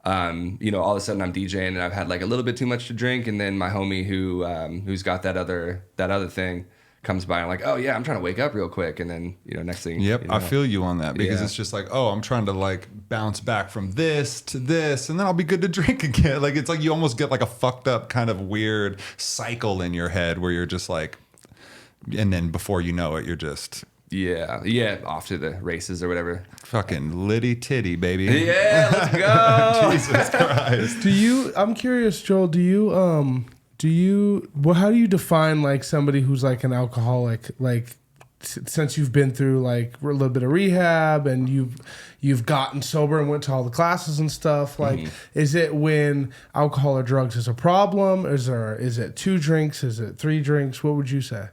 all of a sudden I'm DJing and I've had like a little bit too much to drink, and then my homie who's got that other thing comes by and I'm like, oh yeah, I'm trying to wake up real quick, and then next thing. Yep, I feel you on that because Yeah. it's just like, oh, I'm trying to like bounce back from this to this, and then I'll be good to drink again. Like it's like you almost get like a fucked up kind of weird cycle in your head where you're just like, and then before you know it, you're just off to the races or whatever. fucking litty titty, baby. Yeah, let's go. Jesus Christ. I'm curious, Joel, how do you define like somebody who's like an alcoholic, like since you've been through like a little bit of rehab and you've gotten sober and went to all the classes and stuff, like is it when alcohol or drugs is a problem? Is it 2 drinks? Is it 3 drinks? What would you say?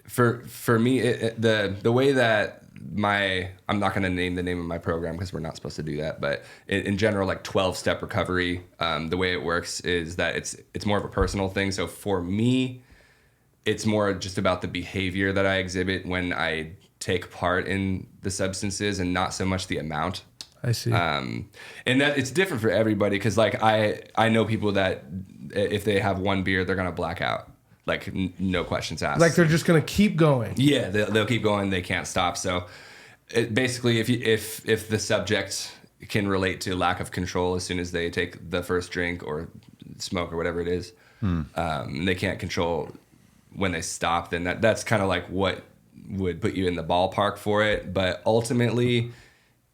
For me, the way that I'm not going to name the name of my program because we're not supposed to do that, but in general, like 12-step recovery, the way it works is that it's more of a personal thing. So for me, it's more just about the behavior that I exhibit when I take part in the substances and not so much the amount. I see. And that it's different for everybody because like I know people that if they have 1 beer, they're going to black out. Like no questions asked. Like they're just gonna keep going. Yeah, they'll keep going. They can't stop. So, basically, if the subject can relate to lack of control as soon as they take the first drink or smoke or whatever it is, they can't control when they stop. Then that's kind of like what would put you in the ballpark for it. But ultimately,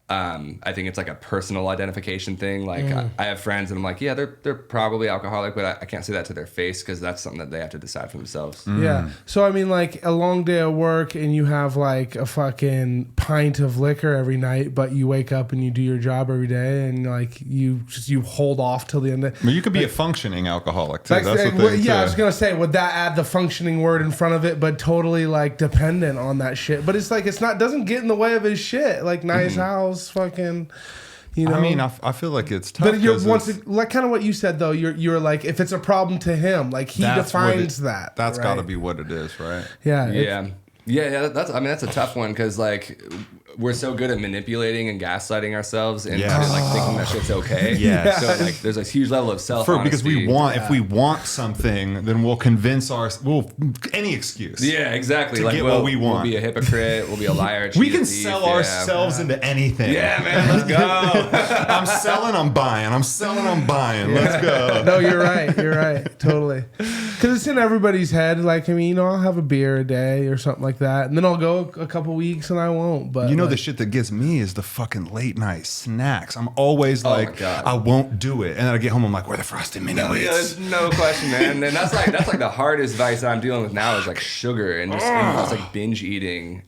I think it's like a personal identification thing. Like I have friends and I'm like, yeah, they're probably alcoholic, but I can't say that to their face because that's something that they have to decide for themselves. Yeah. So I mean, like a long day of work and you have like a fucking pint of liquor every night, but you wake up and you do your job every day and like you hold off till the end of. I mean, you could be a functioning alcoholic too. Like, That's the thing. yeah, too. I was gonna say, would that add the functioning word in front of it, but totally like dependent on that shit. But it's like doesn't get in the way of his shit. Like nice house, fucking, I mean, I feel like it's tough. But you're like kind of what you said though. You're like if it's a problem to him, like he defines that. That's right? got to be what it is, right? Yeah. Yeah. That's a tough one because like we're so good at manipulating and gaslighting ourselves and like thinking that shit's okay. Yeah. So like there's a huge level of self because if we want something, then we'll convince any excuse. Yeah, exactly. To like get what we want. We'll be a hypocrite. We'll be a liar. We can sell ourselves into anything. Yeah, man. Let's go. I'm selling. I'm buying. I'm selling. I'm buying. Let's go. No, you're right. You're right. Totally. Because it's in everybody's head. Like, I mean, I'll have a beer a day or something like that, and then I'll go a couple weeks and I won't. But the shit that gets me is the fucking late night snacks. I'm always like, I won't do it, and then I get home. I'm like, where are the frosted mini wheats? Yeah, there's no question, man. And that's like the hardest vice that I'm dealing with now is like sugar and just like binge eating.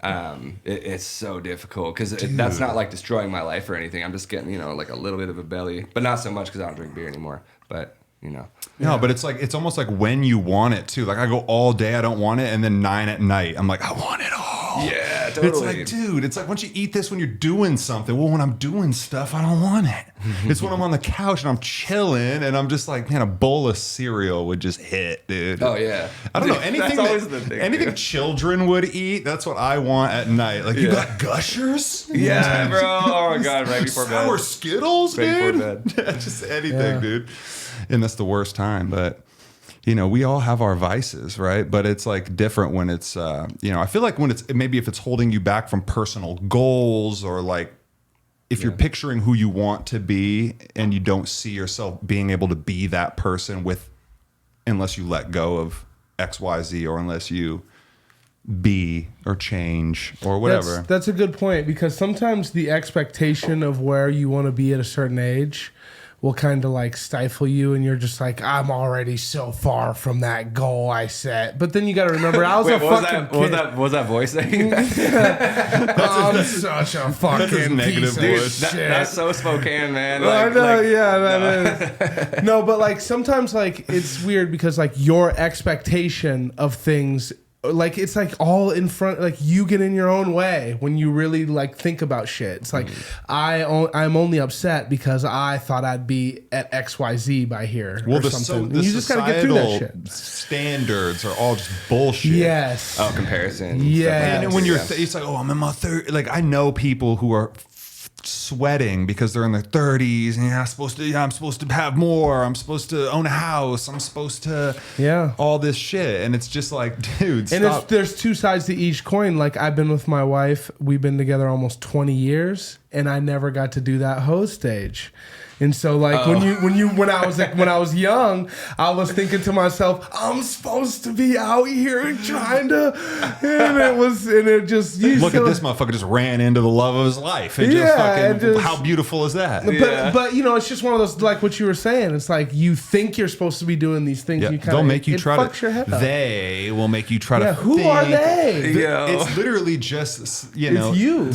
It's so difficult because that's not like destroying my life or anything. I'm just getting like a little bit of a belly, but not so much because I don't drink beer anymore. But No, but it's almost like when you want it too. Like I go all day, I don't want it, and then 9 at night, I'm like, I want it all. Yeah, totally. It's like, dude, it's like once you eat this when you're doing something. Well, when I'm doing stuff, I don't want it. It's when I'm on the couch and I'm chilling and I'm just like, man, a bowl of cereal would just hit, dude. Oh yeah. I don't know anything. That's always the thing. Anything children would eat. That's what I want at night. Like you got Gushers. Yeah, bro. Oh my god, right before bed. Sour Skittles, Right dude. before bed. Just anything, dude. And that's the worst time, but. We all have our vices, right? But it's like different when it's, I feel like when if it's holding you back from personal goals or like if you're picturing who you want to be and you don't see yourself being able to be that person unless you let go of X, Y, Z, or unless you be or change or whatever. That's a good point because sometimes the expectation of where you want to be at a certain age will kind of like stifle you and you're just like, I'm already so far from that goal I set. But then you got to remember, I was a fucking kid. What was that voice saying? I'm such a fucking negative piece of voice. shit. That's so Spokane, man. I know, that is. No, but like sometimes like it's weird because like your expectation of things like it's like all in front, like you get in your own way when you really like think about shit. It's like I'm only upset because I thought I'd be at XYZ by here or something. The And you just gotta get through that societal shit. standards are all just bullshit. Yes. Oh, comparison. Yeah. And when you're, it's like, oh, I'm in my 30s. Like, I know people who are sweating because they're in their 30s and I'm supposed to have more. I'm supposed to own a house. I'm supposed to, all this shit. And it's just like, dude, stop. And there's two sides to each coin. Like I've been with my wife. We've been together almost 20 years, and I never got to do that hoe stage. And so like when I was young, I was thinking to myself, I'm supposed to be out here trying to, and it just look at this motherfucker just ran into the love of his life and just fucking, how beautiful is that? But you know, it's just one of those, like what you were saying. It's like you think you're supposed to be doing these things. Yeah, You they'll make you try fucks your head to. up. They will make you try to. Who think. are they? It's literally just It's you.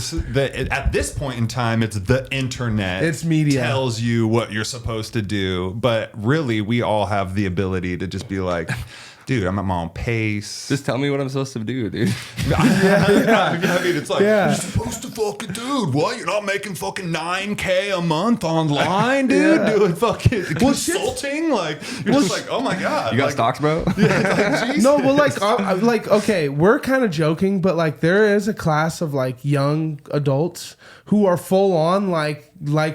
At this point in time, it's the internet. It's media. Tells you what you're supposed to do, but really, we all have the ability to just be like, dude, I'm at my own pace. Just tell me what I'm supposed to do, dude. I mean, it's like, you're supposed to fucking, dude, what? You're not making fucking $9K a month online, dude? Doing fucking consulting? Like, you're just like, oh my God. You got like, stocks, bro? like, Jesus. No, well, like, okay, we're kind of joking, but like, there is a class of like young adults who are full on like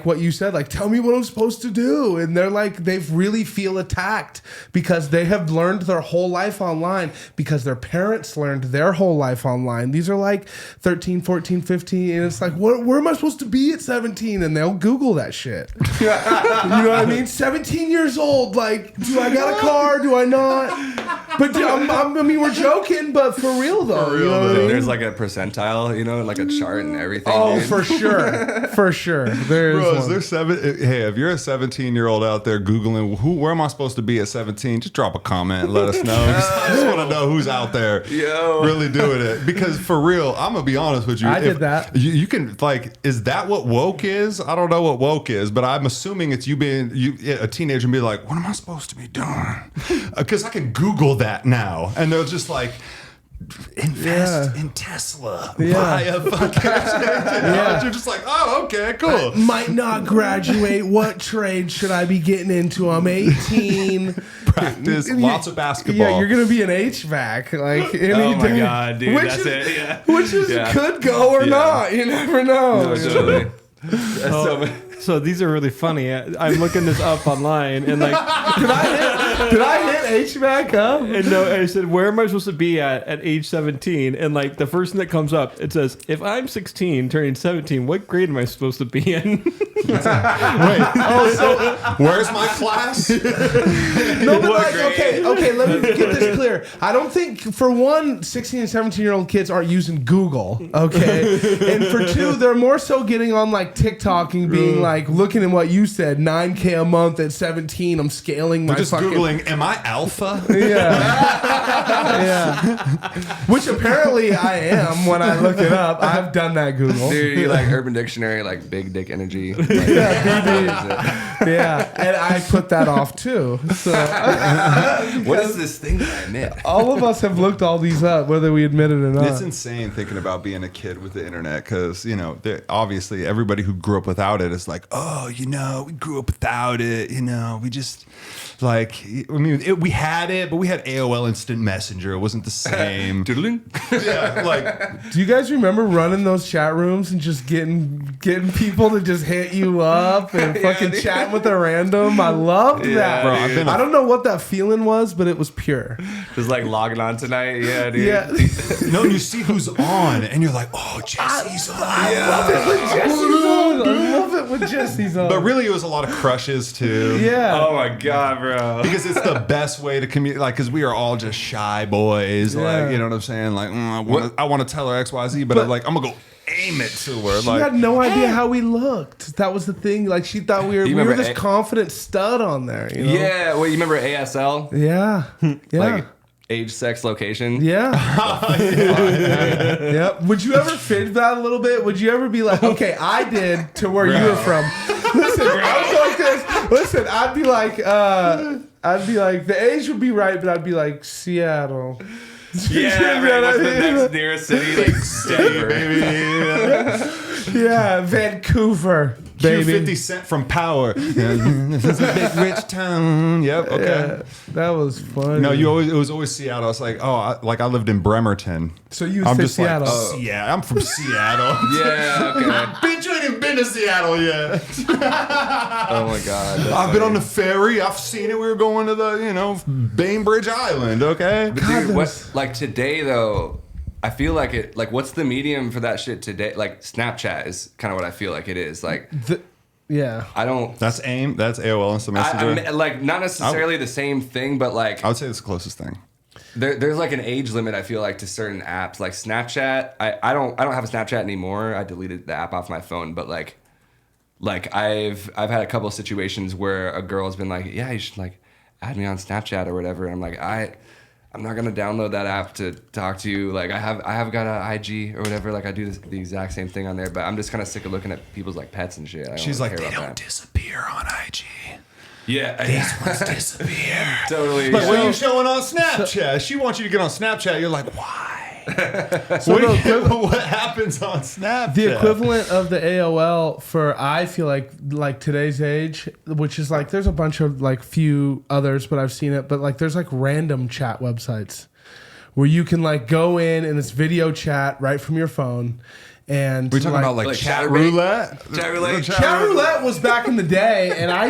what you said, like, tell me what I'm supposed to do. And they're like, they really feel attacked because they have learned their whole life online because their parents learned their whole life online. These are like 13, 14, 15. And it's like, where am I supposed to be at 17? And they'll Google that shit. You know what I mean? 17 years old. Like, do I got a car? Do I not? But I mean, we're joking, but for real though. You know what I mean? There's like a percentile, you know, like a chart and everything. Oh, dude. for sure. For sure. Bro, is there hey, if you're a 17-year-old out there Googling, where am I supposed to be at 17? Just drop a comment and let us know. I just want to know who's out there really doing it. Because for real, I'm going to be honest with you. I did that. You can, like, is that what woke is? I don't know what woke is, but I'm assuming it's you being a teenager and be like, what am I supposed to be doing? Because I can Google that now. And they're just like, invest in Tesla. Buy a fucking You're just like, oh, okay, cool. Might not graduate. What trade should I be getting into? I'm 18. Practice lots of basketball. Yeah, you're gonna be an HVAC. Like any Oh my day. God, dude, Which that's is, it. Yeah. Which is could go or not. You never know. No, totally. So these are really funny. I'm looking this up online, and like, Did I hit HVAC up? and no, I said, where am I supposed to be at age 17? And like, the first thing that comes up, it says, if I'm 16, turning 17, what grade am I supposed to be in? Where's my class? No, but like, okay, let me get this clear. I don't think, for one, 16 and 17-year-old kids aren't using Google, okay? And for two, they're more so getting on like TikTok and being like, looking at what you said, $9K a month at 17, I'm scaling my Just fucking... Googling, am I alpha? Which apparently I am when I look it up. I've done that Google. Dude, you like Urban Dictionary, like big dick energy. Like, Yeah, and I put that off too. So what is this thing that I admit? all of us have looked all these up, whether we admit it or not. It's insane thinking about being a kid with the internet because, you know, obviously everybody who grew up without it is like, oh, you know, we grew up without it. You know, we just like, I mean, we had it, but we had AOL Instant Messenger. It wasn't the same. Doodling? Yeah, like, Do you guys remember running those chat rooms and just getting people to just hit you up and fucking chatting with a random? I loved that. bro, I don't know what that feeling was, but it was pure. Just like logging on tonight. Yeah, dude. Yeah. no, you see who's on and you're like, oh, Jesse's on. I love it when Jesse's on. I love it when Jesse's on. But really, it was a lot of crushes too. Yeah. Oh my God, bro. Because it's the best way to communicate, like, because we are all just shy boys, like, you know what I'm saying? Like, I want to tell her XYZ, but I'm like, I'm gonna go aim it to her. She like, had no idea how we looked. That was the thing. Like, she thought we were remember this confident stud on there. You know? Yeah, well, you remember ASL? Yeah. Yeah. Like age, sex, location? Yeah. Yeah. Would you ever fit that a little bit? Would you ever be like, okay, I did to where you were from. Listen, I was like this. Listen, I'd be like, the age would be right, but I'd be like, Seattle. Yeah, right. What's the next nearest city? Like Denver. Yeah, Vancouver, Cue baby. 50 Cent from Power. This is a big rich town. Yep. Okay. Yeah, that was funny. No, it was always Seattle. I was like, I lived in Bremerton. So you would I'm say just Seattle. like, yeah, I'm from Seattle. Yeah, okay. Bitch, you ain't even been to Seattle yet. Oh my god. that's I've been on funny. the ferry. I've seen it. We were going to the, Bainbridge Island. Okay. But dude, what, like today though, I feel like it. Like, what's the medium for that shit today? Like, Snapchat is kind of what I feel like it is. Like, Yeah. I don't. That's AIM. That's AOL Instant Messenger. Like, not necessarily the same thing, but like, I would say it's the closest thing. there's like an age limit. I feel like to certain apps, like Snapchat. I don't have a Snapchat anymore. I deleted the app off my phone, but like I've had a couple of situations where a girl has been like, yeah, you should like add me on Snapchat or whatever, and I'm like, I'm not gonna download that app to talk to you. Like I have got an IG or whatever. Like I do the exact same thing on there, but I'm just kind of sick of looking at people's like pets and shit. She's like, they about don't that. disappear on IG. Yeah, These ones disappear. totally. Like, what are you showing on Snapchat? She wants you to get on Snapchat. You're like, why? What happens on Snapchat? The equivalent of the AOL for I feel like today's age, which is like there's a bunch of like few others, but I've seen it. But like there's like random chat websites where you can like go in and it's video chat right from your phone. And We're talking about like chat Chat roulette. Chat roulette. Chat roulette was back in the day, and I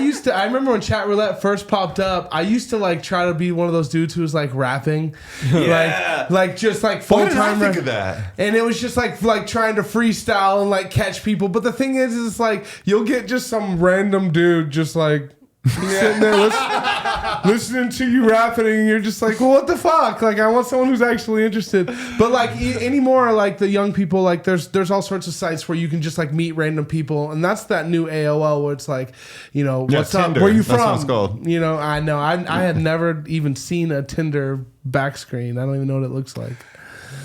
remember when chat roulette first popped up, I used to like try to be one of those dudes who was like rapping. Yeah. Like just like Why full did I time. think of that? And it was just like trying to freestyle and like catch people. But the thing is it's like you'll get just some random dude just like sitting there listening to you rapping, and you're just like, well, what the fuck? Like, I want someone who's actually interested. But like anymore, like the young people, like there's all sorts of sites where you can just like meet random people, and that's that new AOL where it's like, what's up? Tinder. Where you That's from? what it's called. I know. I had never even seen a Tinder back screen. I don't even know what it looks like.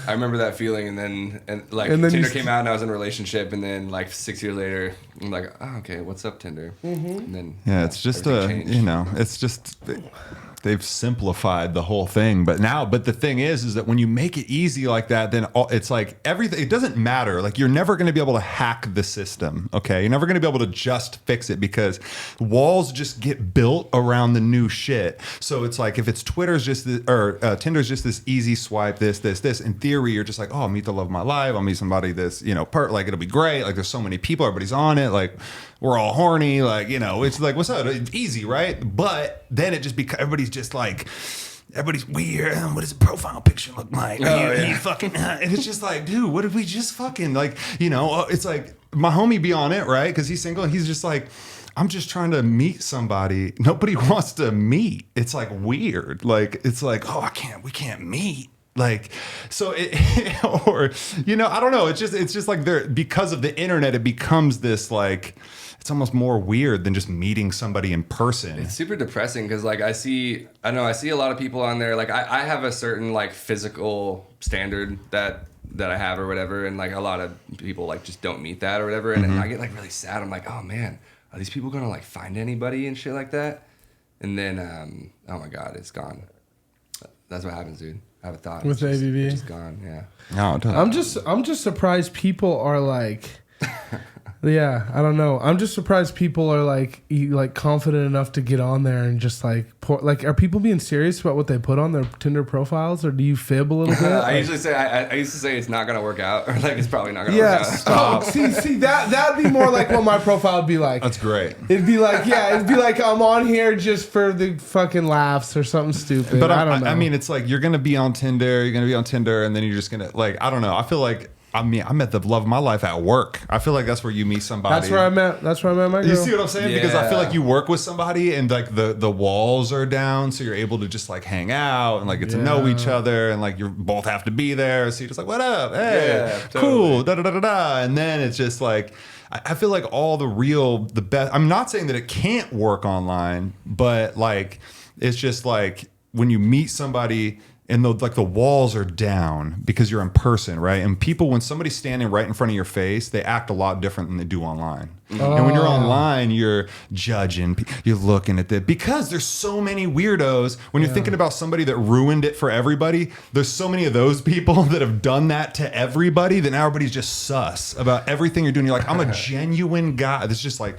I remember that feeling, and then And then Tinder you- came out, and I was in a relationship, and then like 6 years later, I'm like, oh, okay, what's up, Tinder? And then Yeah, it's just everything changed. it's just they've simplified the whole thing. But the thing is that when you make it easy like that, then it's like everything. It doesn't matter. Like you're never going to be able to hack the system. Okay, you're never going to be able to just fix it because walls just get built around the new shit. So it's like if it's Twitter's just Tinder's just this easy swipe, this. In theory, you're just like, oh, I'll meet the love of my life. I'll meet somebody this, like it'll be great. Like there's so many people, everybody's on it. Like we're all horny. Like it's like what's up? It's easy, right? But then it just everybody's just like. Everybody's weird. What does the profile picture look like? You fucking. And it's just like, dude, what did we just fucking like? It's like my homie be on it, right? Because he's single. And he's just like, I'm just trying to meet somebody. Nobody wants to meet. It's like weird. Like it's like, oh, we can't meet. Like, so or I don't know. It's just like because of the internet, it becomes this like. It's almost more weird than just meeting somebody in person. It's super depressing because like I see a lot of people on there. Like I have a certain like physical standard that I have or whatever, and like a lot of people like just don't meet that or whatever, and I get like really sad. I'm like, oh man, are these people gonna like find anybody and shit like that? And then oh my god, it's gone. That's what happens, dude. I have a thought. With it's ABV? it's just gone. Yeah. No, it doesn't. I'm just surprised people are like, yeah, I don't know. I'm just surprised people are like confident enough to get on there and just like are people being serious about what they put on their Tinder profiles, or do you fib a little bit? I usually say I used to say it's not gonna work out, or like it's probably not gonna work out. Stop. See that'd be more like what my profile would be like. That's great. It'd be like I'm on here just for the fucking laughs or something stupid. But I don't know. I mean, it's like you're gonna be on Tinder, and then you're just gonna like I don't know. I feel like I met the love of my life at work. I feel like that's where you meet somebody. That's where I met my girl. You see what I'm saying? Because I feel Yeah. like you work with somebody and like the walls are down, so you're able to just like hang out and like get to know each other, and like you both have to be there. So you're just like, what up? Hey, Yeah, cool. Da da da da da. And then it's just like I feel like the best. I'm not saying that it can't work online, but like it's just like when you meet somebody and the walls are down because you're in person, right? And people, when somebody's standing right in front of your face, they act a lot different than they do online. And when you're online, you're judging, you're looking at it because there's so many weirdos. When you're thinking about somebody that ruined it for everybody, there's so many of those people that have done that to everybody that now everybody's just sus about everything you're doing. You're like, I'm a genuine guy. It's just like,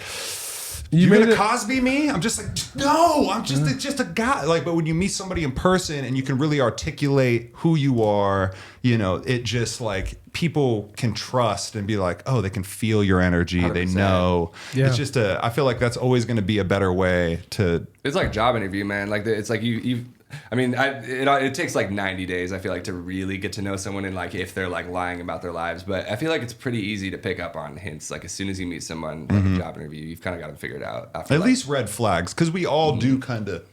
you're gonna Cosby me? I'm just like, no, I'm just a guy. Like, but when you meet somebody in person and you can really articulate who you are, you know, it just like people can trust and be like, oh, they can feel your energy. 100%. They know. Yeah. It's just I feel like that's always going to be a better way to. It's like a job interview, man. Like it's like you. I mean, it takes like 90 days, I feel like, to really get to know someone and like if they're like lying about their lives. But I feel like it's pretty easy to pick up on hints. Like as soon as you meet someone, like a job interview, you've kind of got them figured out. After, At like, least red flags, because we all do kind of.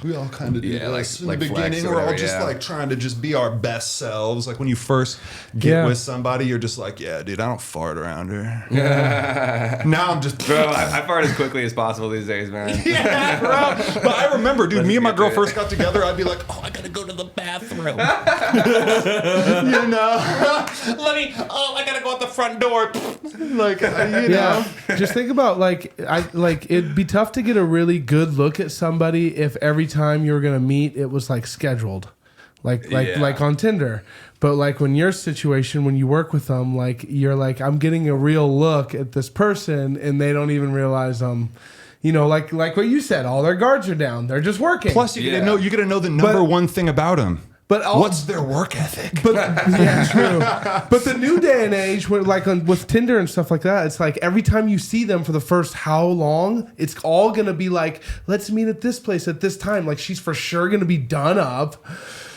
We all kind of do Yeah, this like in the flex beginning. or We're all whatever, just yeah. like trying to just be our best selves. Like when you first get with somebody, you're just like, yeah, dude, I don't fart around her. Now I'm just, Bro, I fart as quickly as possible these days, man. yeah, bro. But I remember, dude, me and my get girl to it. first got together. I'd be like, oh, I gotta go to the bathroom. You know, I gotta go out the front door. Like, you know. Just think about it'd be tough to get a really good look at somebody if every time you were gonna meet it was like scheduled, like on Tinder. But like when your situation, when you work with them, like you're like, I'm getting a real look at this person, and they don't even realize you know, like what you said, all their guards are down. They're just working. Plus, you gotta know the number one thing about them. But what's their work ethic? But yeah, true. But the new day and age, where like with Tinder and stuff like that, it's like every time you see them for the first how long, it's all gonna be like, let's meet at this place at this time. Like she's for sure gonna be done up.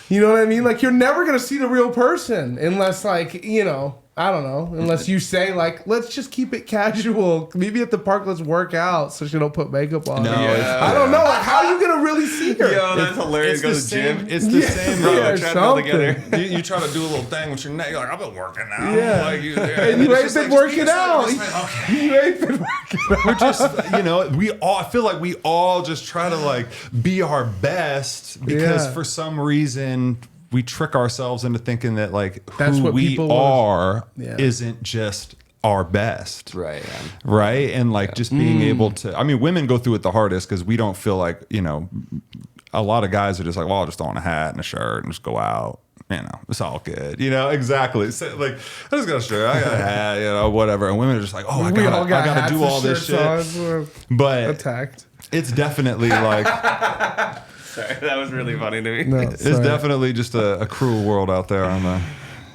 You know what I mean? Like you're never gonna see the real person unless like, you know, I don't know, unless you say like, let's just keep it casual. Maybe at the park, let's work out so she don't put makeup on. No, I don't know. Like, how are you gonna really see her? Yo, that's hilarious. It's the same. It's the same. Yeah, Bro. something. Together. You try to do a little thing with your neck. You're like, I've been working out. Yeah. Like, And you ain't been working out. Okay. You ain't been working out. We're just, you know, I feel like we all just try to like be our best because for some reason we trick ourselves into thinking that like That's who what we people are Yeah. isn't just our best. Right. Right. And like just being able to, I mean, women go through it the hardest because we don't feel like, you know, a lot of guys are just like, well, I'll just throw on a hat and a shirt and just go out. You know, it's all good. You know, exactly. So, like, I just got a shirt, I got a hat, you know, whatever. And women are just like, oh, I gotta do all this shit. But attacked. it's definitely like, Sorry, that was really funny to me. No, it's definitely just a cruel world out there on the.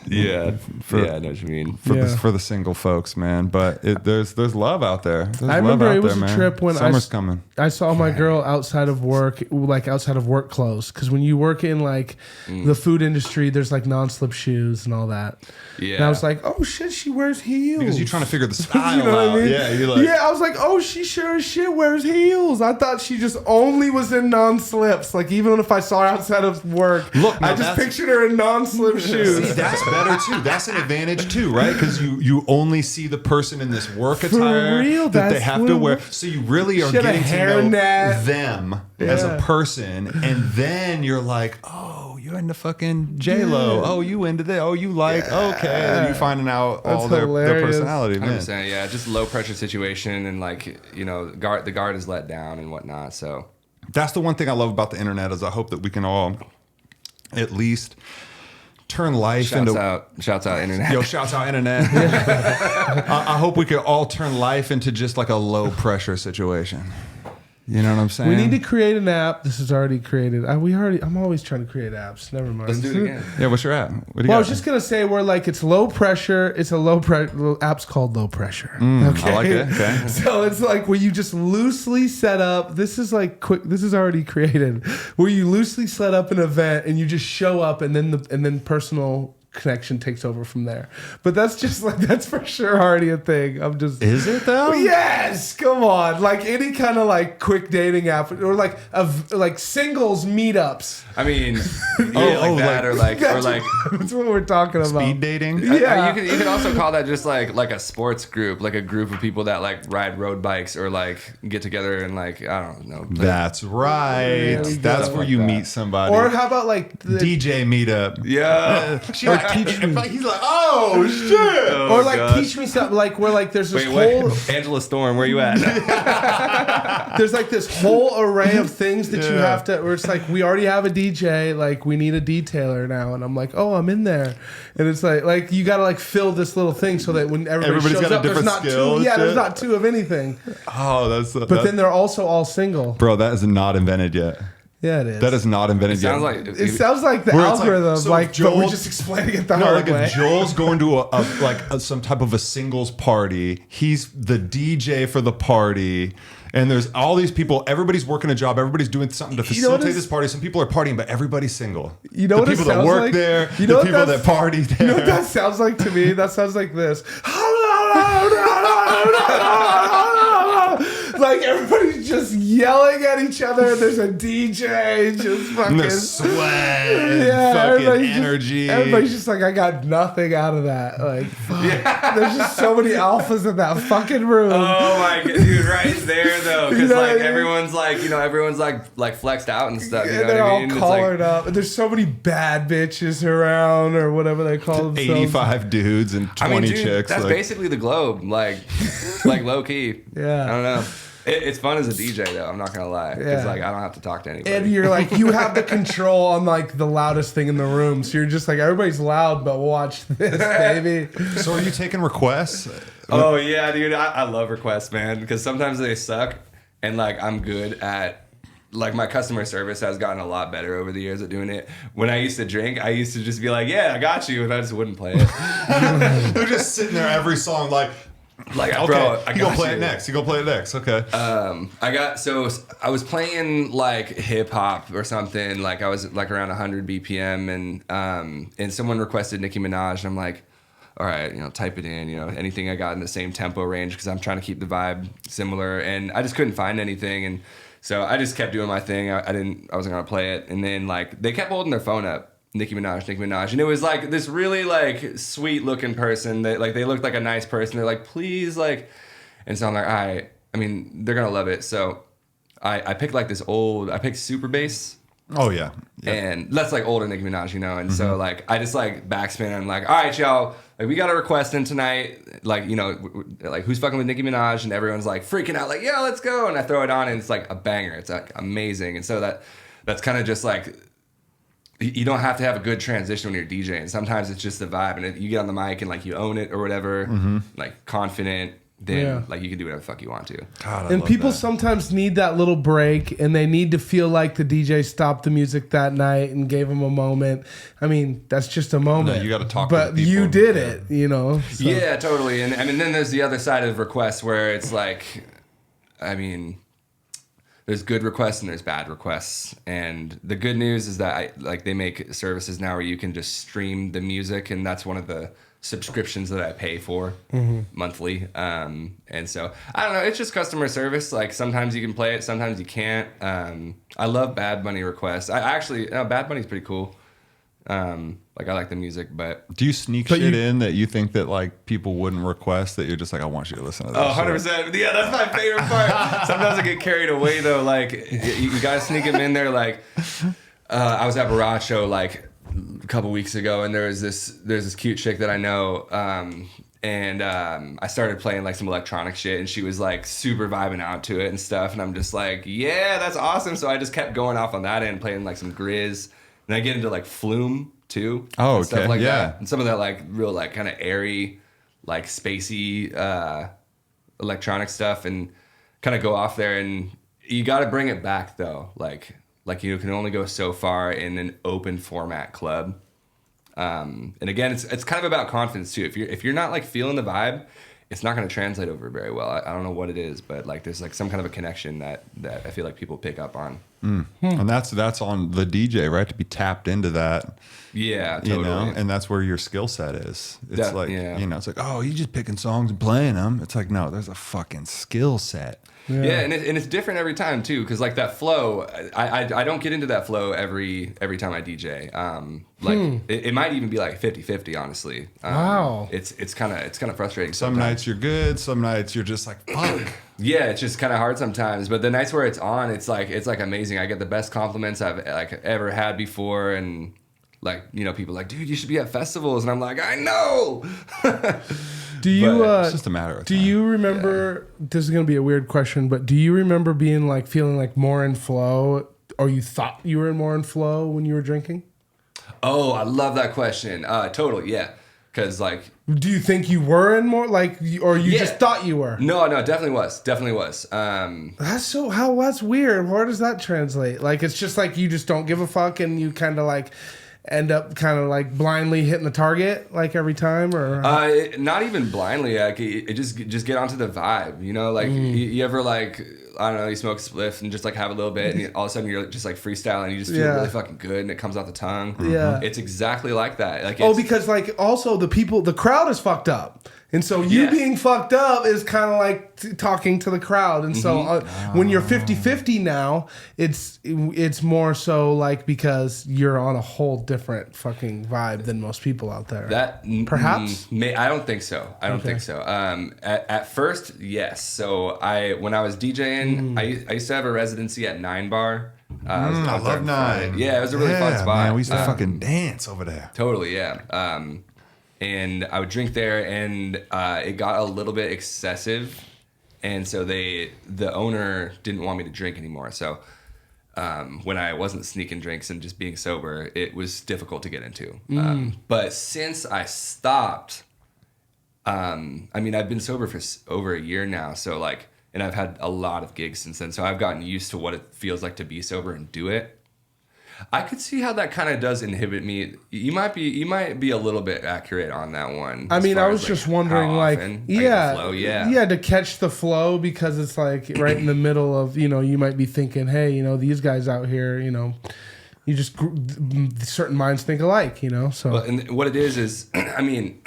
Yeah, I know what you mean. For the single folks, man. But there's love out there. There's I remember love it out was there, a man. trip when Summer's coming. I saw my girl outside of work, like outside of work clothes. Because when you work in like the food industry, there's like non-slip shoes and all that. Yeah. And I was like, oh shit, she wears heels. Because you're trying to figure the style You know what out. I mean? Yeah, you're like, yeah, I was like, oh, she sure as shit wears heels. I thought she just only was in non-slips. Like even if I saw her outside of work, Look, now I just that's- pictured her in non-slip shoes. See, that's better too. That's an advantage too, right? Because you only see the person in this work attire real, that they that's have to what- wear. So you really are She had a getting to know hairnet. them as a Yeah. person, and then you're like, oh, you're into fucking J-Lo. Oh, you into that? Oh, you like okay? And then you finding out all their hilarious. personality, man. 100%, yeah, just low pressure situation and like, you know, the guard is let down and whatnot. So That's the one thing I love about the internet is I hope that we can all at least turn life into. Shouts out internet. Yo, shouts out internet. I hope we could all turn life into just like a low pressure situation. You know what I'm saying? We need to create an app. This is already created. I'm always trying to create apps. Never mind. Let's do it again. Yeah, what's your app? What do you Well, I got? was just gonna say we're like it's low pressure. It's a low pressure. App's called low pressure. Okay. I like it. Okay. So it's like where you just loosely set up. This is like quick. This is already created. Where you loosely set up an event and you just show up, and then personal connection takes over from there. But that's just like that's for sure already a thing. I'm just. Is it though? Yes, come on. Like any kind of like quick dating app or like of like singles meetups. I mean, Yeah, like that, or like That's what we're talking about. speed dating. Yeah. you can also call that just like a sports group, like a group of people that like ride road bikes or like get together and like I don't know. That's right. we That's go. where you meet somebody. Or how about like the, DJ meetup. Yeah. He's like, oh shit. or like teach me something like where like there's this whole Angela Storm, where you at? there's like this whole array of things that you have to where it's like we already have a DJ, like we need a detailer now, and I'm like, oh, I'm in there, and it's like you gotta like fill this little thing so that when everybody Everybody's shows got a up, there's different not skill two. and Yeah, there's shit. not two of anything. Oh, that's. But then they're also all single. bro, that is not invented yet. Yeah, it is. That is not invented yet. Sounds like It sounds like the Where it's like, algorithm, so like, but we're Joel- just explaining it the No, hard like way. if Joel's going to some type of a singles party, he's the DJ for the party, and there's all these people. Everybody's working a job. Everybody's doing something to You know what facilitate is- this party. Some people are partying, but everybody's single. You know the what it people that sounds work like? there, You know the what people that that's- party there. You know what that sounds like to me? That sounds like this. Like everybody's just yelling at each other. There's a DJ just and fucking the sweat and everybody's fucking just- energy. Everybody's just like, I got nothing out of that. Like, fuck. There's just so many alphas in that fucking room. Oh my god, dude, right there though, because You know like what I mean? everyone's like flexed out and stuff. You know And they're what I all mean? It's collared like, up. And there's so many bad bitches around or whatever they call themselves. 85 dudes and 20 I mean, dude, chicks. that's like, basically the globe, like low key. Yeah. I don't know. It's fun as a DJ though. I'm not gonna lie, because Yeah. like I don't have to talk to anybody. And you're like, you have the control on like the loudest thing in the room. So you're just like, everybody's loud, but watch this, baby. so are you taking requests? Oh yeah, dude, I love requests, man, because sometimes they suck, and like I'm good at. Like my customer service has gotten a lot better over the years at doing it. When I used to drink, I used to just be like, "Yeah, I got you," and I just wouldn't play it. They're just sitting there every song like, Like, okay, bro, I you go got play you. it next. You go play it next. Okay. I was playing like hip hop or something. Like I was like around 100 BPM, and someone requested Nicki Minaj, and I'm like, all right, type it in, anything I got in the same tempo range because I'm trying to keep the vibe similar, and I just couldn't find anything, and so I just kept doing my thing. I wasn't gonna play it, and then like they kept holding their phone up. Nicki Minaj, and it was like this really like sweet looking person that like they looked like a nice person. They're like, please, like, and so I'm like, all right. I mean, they're gonna love it. So I picked like I picked Super Bass, Oh yeah. and that's like older Nicki Minaj, and so like I just like backspin. I'm like, all right, y'all, like we got a request in tonight, like like who's fucking with Nicki Minaj, and everyone's like freaking out, like yeah, let's go, and I throw it on, and it's like a banger. It's like amazing, and so that's kind of just like. You don't have to have a good transition when you're DJing. Sometimes it's just the vibe, and if you get on the mic and like you own it or whatever, like confident, then like you can do whatever the fuck you want to. God, I And love people that. sometimes need that little break, and they need to feel like the DJ stopped the music that night and gave them a moment. I mean, that's just a moment. No, you gotta talk to But the people. you did it, so. Yeah, totally. And I mean, then there's the other side of requests where it's like, I mean, there's good requests and there's bad requests. And the good news is that they make services now where you can just stream the music, and that's one of the subscriptions that I pay for monthly. And so I don't know, it's just customer service. Like sometimes you can play it, sometimes you can't. I love Bad Bunny requests. Bad Bunny's pretty cool. Like I like the music, but Do you sneak shit in that you think that like people wouldn't request that you're just like, I want you to listen to this? 100%. Yeah, that's my favorite part. Sometimes I get carried away though. Like you gotta sneak them in there. Like I was at Baracho like a couple weeks ago, and there's this cute chick that I know. And I started playing like some electronic shit, and she was like super vibing out to it and stuff. And I'm just like, yeah, that's awesome. So I just kept going off on that end, playing like some Grizz. And I get into like Flume too. Oh, and stuff okay, like yeah. that. And some of that like real like kind of airy, like spacey electronic stuff, and kind of go off there. And you got to bring it back though. Like you can only go so far in an open format club. And again, it's kind of about confidence too. If you're not like feeling the vibe, it's not going to translate over very well. I don't know what it is, but like there's like some kind of a connection that I feel like people pick up on. And that's on the DJ, right? To be tapped into that. Yeah, totally. And that's where your skill set is. It's That- like, yeah. it's like, oh, you just picking songs and playing them. It's like, no, there's a fucking skill set. Yeah, and it's different every time too, because like that flow, I don't get into that flow every time I DJ. It might even be like 50-50, honestly. Wow. It's kind of frustrating. Some sometimes. nights you're good, some nights you're just like, fuck. Yeah, it's just kind of hard sometimes. But the nights where it's on, it's like amazing. I get the best compliments I've like ever had before, and like, you know, people are like, dude, you should be at festivals, and I'm like, I know. Do you? It's just a matter of do time. you remember? This is gonna be a weird question, but do you remember being like feeling like more in flow, or you thought you were more in flow when you were drinking? Oh, I love that question. Totally, yeah. Because like, Do you think you were in more like, or you just thought you were? no, definitely was. That's weird. Where does that translate? Like, it's just like you just don't give a fuck, and you kind of like end up kind of like blindly hitting the target like every time, or not even blindly. Like it just get onto the vibe, you know. Like you ever like, I don't know, you smoke a spliff and just like have a little bit, and all of a sudden you're just like freestyling, you just feel really fucking good, and it comes off the tongue. Yeah, it's exactly like that. Like because like also the crowd is fucked up. And so you being fucked up is kind of like talking to the crowd. And so when you're 50-50 now, it's more so like because you're on a whole different fucking vibe than most people out there. That perhaps? I don't think so. I don't think so. At first, yes. So when I was DJing, I used to have a residency at 9 Bar. I love 9. Yeah, it was a really fun spot. Man, we used to fucking dance over there. Totally, yeah. And I would drink there, and it got a little bit excessive, and so the owner didn't want me to drink anymore. So when I wasn't sneaking drinks and just being sober, it was difficult to get into. But since I stopped, I mean, I've been sober for over a year now, so like, and I've had a lot of gigs since then, so I've gotten used to what it feels like to be sober and do it. I could see how that kind of does inhibit me. You might be a little bit accurate on that one. I mean, I was just wondering, like, to catch the flow, because it's like right in the middle of, you know, you might be thinking, hey, you know, these guys out here, you know, you just certain minds think alike, you know. So, and what it is, I mean,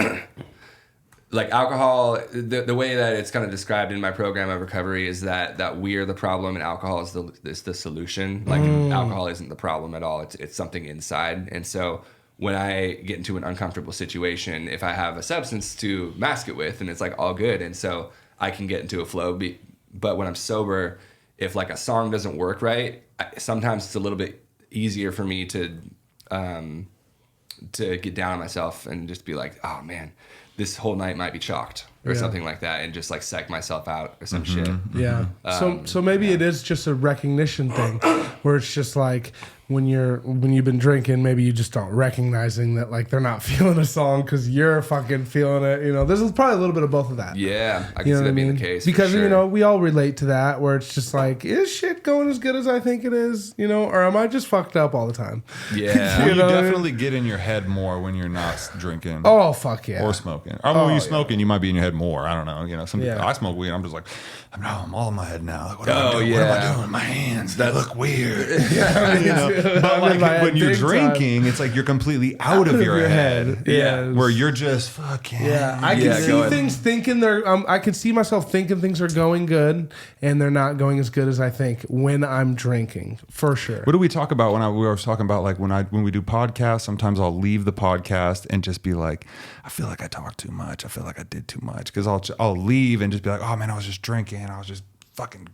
like alcohol, the way that it's kind of described in my program of recovery is that we're the problem and alcohol is the solution. Like alcohol isn't the problem at all. It's something inside. And so when I get into an uncomfortable situation, if I have a substance to mask it with, and it's like all good. And so I can get into a flow. But when I'm sober, if like a song doesn't work right, sometimes it's a little bit easier for me to get down on myself and just be like, oh man, this whole night might be chalked or something like that, and just like psych myself out or some shit. Yeah. So maybe it is just a recognition thing, where it's just like when you've been drinking, maybe you just don't recognizing that like they're not feeling a song because you're fucking feeling it. You know, there's probably a little bit of both of that. Yeah, I can see that being the case because for sure. you know, we all relate to that, where it's just like, is shit going as good as I think it is? You know, or am I just fucked up all the time? Yeah, you definitely get in your head more when you're not drinking. Oh fuck yeah, or smoking. Or when you're smoking, you might be in your head more. I don't know. You know, some people, I smoke weed, and I'm just like, I'm all in my head now. Like, what am I doing? What am I doing? My hands, they look weird. You know? But like when you're drinking, it's like you're completely out of your head. Yeah, where you're just fucking. Yeah, I can see things thinking they're. I can see myself thinking things are going good, and they're not going as good as I think when I'm drinking, for sure. What do we talk about when we were talking about like when we do podcasts? Sometimes I'll leave the podcast and just be like, I feel like I talked too much. I feel like I did too much, because I'll leave and just be like, oh man, I was just drinking. I was just fucking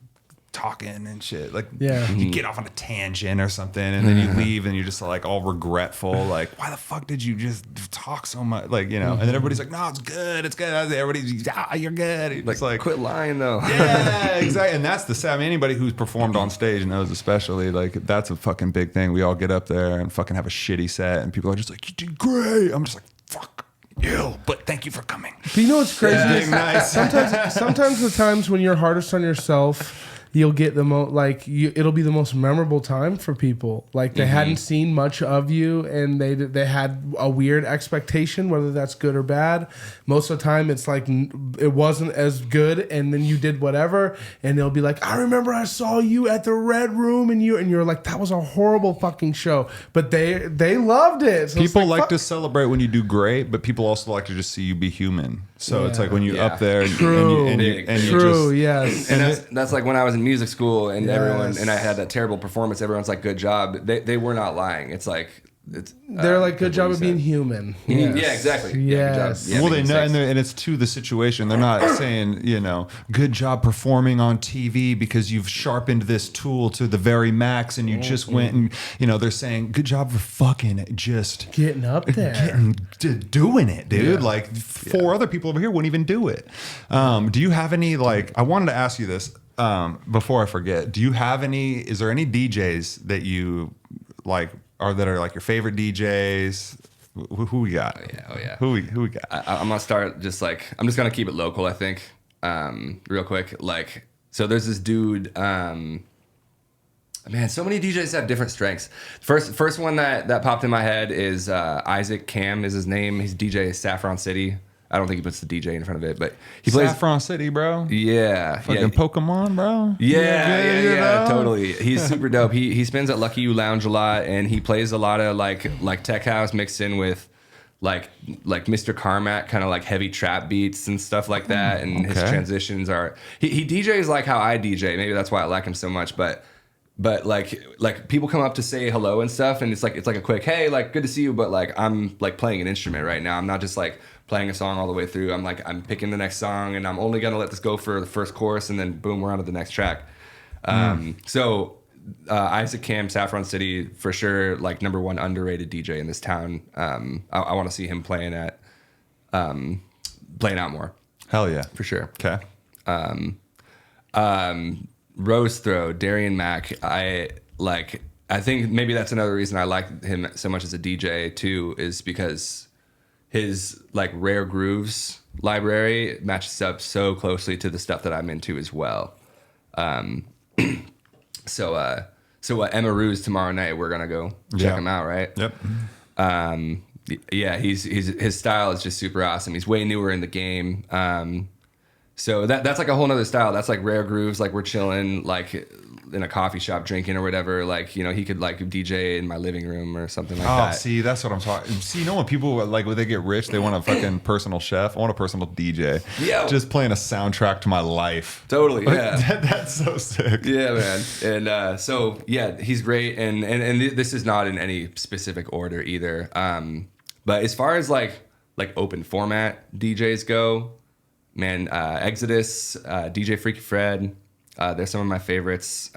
talking and shit. Like, you get off on a tangent or something, and then you leave and you're just like all regretful. Like, why the fuck did you just talk so much? Like, you know, and then everybody's like, no, it's good. It's good. Everybody's, you're good. It's like, quit lying though. Yeah, exactly. And that's the sad. I mean, anybody who's performed on stage knows, especially, like, that's a fucking big thing. We all get up there and fucking have a shitty set, and people are just like, you did great. I'm just like, fuck you, but thank you for coming. But you know what's crazy? Being nice. Sometimes the times when you're hardest on yourself, you'll get the most, like, it'll be the most memorable time for people. Like, they hadn't seen much of you, and they had a weird expectation, whether that's good or bad. Most of the time, it's like it wasn't as good, and then you did whatever, and they'll be like, I remember I saw you at the Red Room, and you're like, that was a horrible fucking show. But they loved it. So people like to celebrate when you do great, but people also like to just see you be human. So it's like when you're Yeah. up there, and True. you True. just Yes. And that's like when I was in music school and everyone Yes. and I had that terrible performance. Everyone's like, "Good job." They were not lying. It's like They're like, good job what of you being said. human. Yeah, Yes. exactly. Yeah, good job. Yes. Yeah, well, they making know, sex. and it's to the situation. They're not saying, good job performing on TV because you've sharpened this tool to the very max, and you just went and, they're saying, good job for fucking just Getting up there. doing it, dude. Yeah. Like four other people over here wouldn't even do it. Do you have any, I wanted to ask you this before I forget. Do you have is there any DJs that you like, that are like your favorite DJs? Who we got? Oh yeah. Who we got? I'm gonna start I'm just gonna keep it local. I think real quick. So there's this dude. Man, so many DJs have different strengths. First one that popped in my head is Isaac Cam is his name. He's DJ Saffron City. I don't think he puts the DJ in front of it, but he plays. Saffron City, bro. Yeah, Fucking Pokemon, bro. Yeah, totally. He's super dope. He spins at Lucky You Lounge a lot, and he plays a lot of like tech house mixed in with like Mr. Carmack, kind of like heavy trap beats and stuff like that. And his Okay. transitions are he DJs like how I DJ. Maybe that's why I like him so much, but like people come up to say hello and stuff, and it's like a quick hey, like good to see you, but like I'm like playing an instrument right now. I'm not just like playing a song all the way through. I'm picking the next song, and I'm only gonna let this go for the first chorus, and then boom, we're on to the next track. So Isaac Cam, Saffron City, for sure, like number one underrated DJ in this town. I want to see him playing out more Hell yeah. for sure. Okay. Rose Throw, Darian Mack. I think maybe that's another reason I like him so much as a DJ too, is because his like rare grooves library matches up so closely to the stuff that I'm into as well. So Emma Ruse tomorrow night, we're gonna go check Yeah. him out, right? Yep. Yeah, his style is just super awesome. He's way newer in the game. So that's like a whole nother style. That's like rare grooves. Like we're chilling, like in a coffee shop drinking or whatever. Like, he could like DJ in my living room or something like that. See, that's what I'm talking. See, when people like when they get rich, they want a fucking personal chef. I want a personal DJ. Yo. Just playing a soundtrack to my life. Totally, yeah. That's so sick. Yeah, man. And so yeah, he's great. And this is not in any specific order either. But as far as like open format DJs go, man, Exodus, DJ Freaky Fred, they're some of my favorites.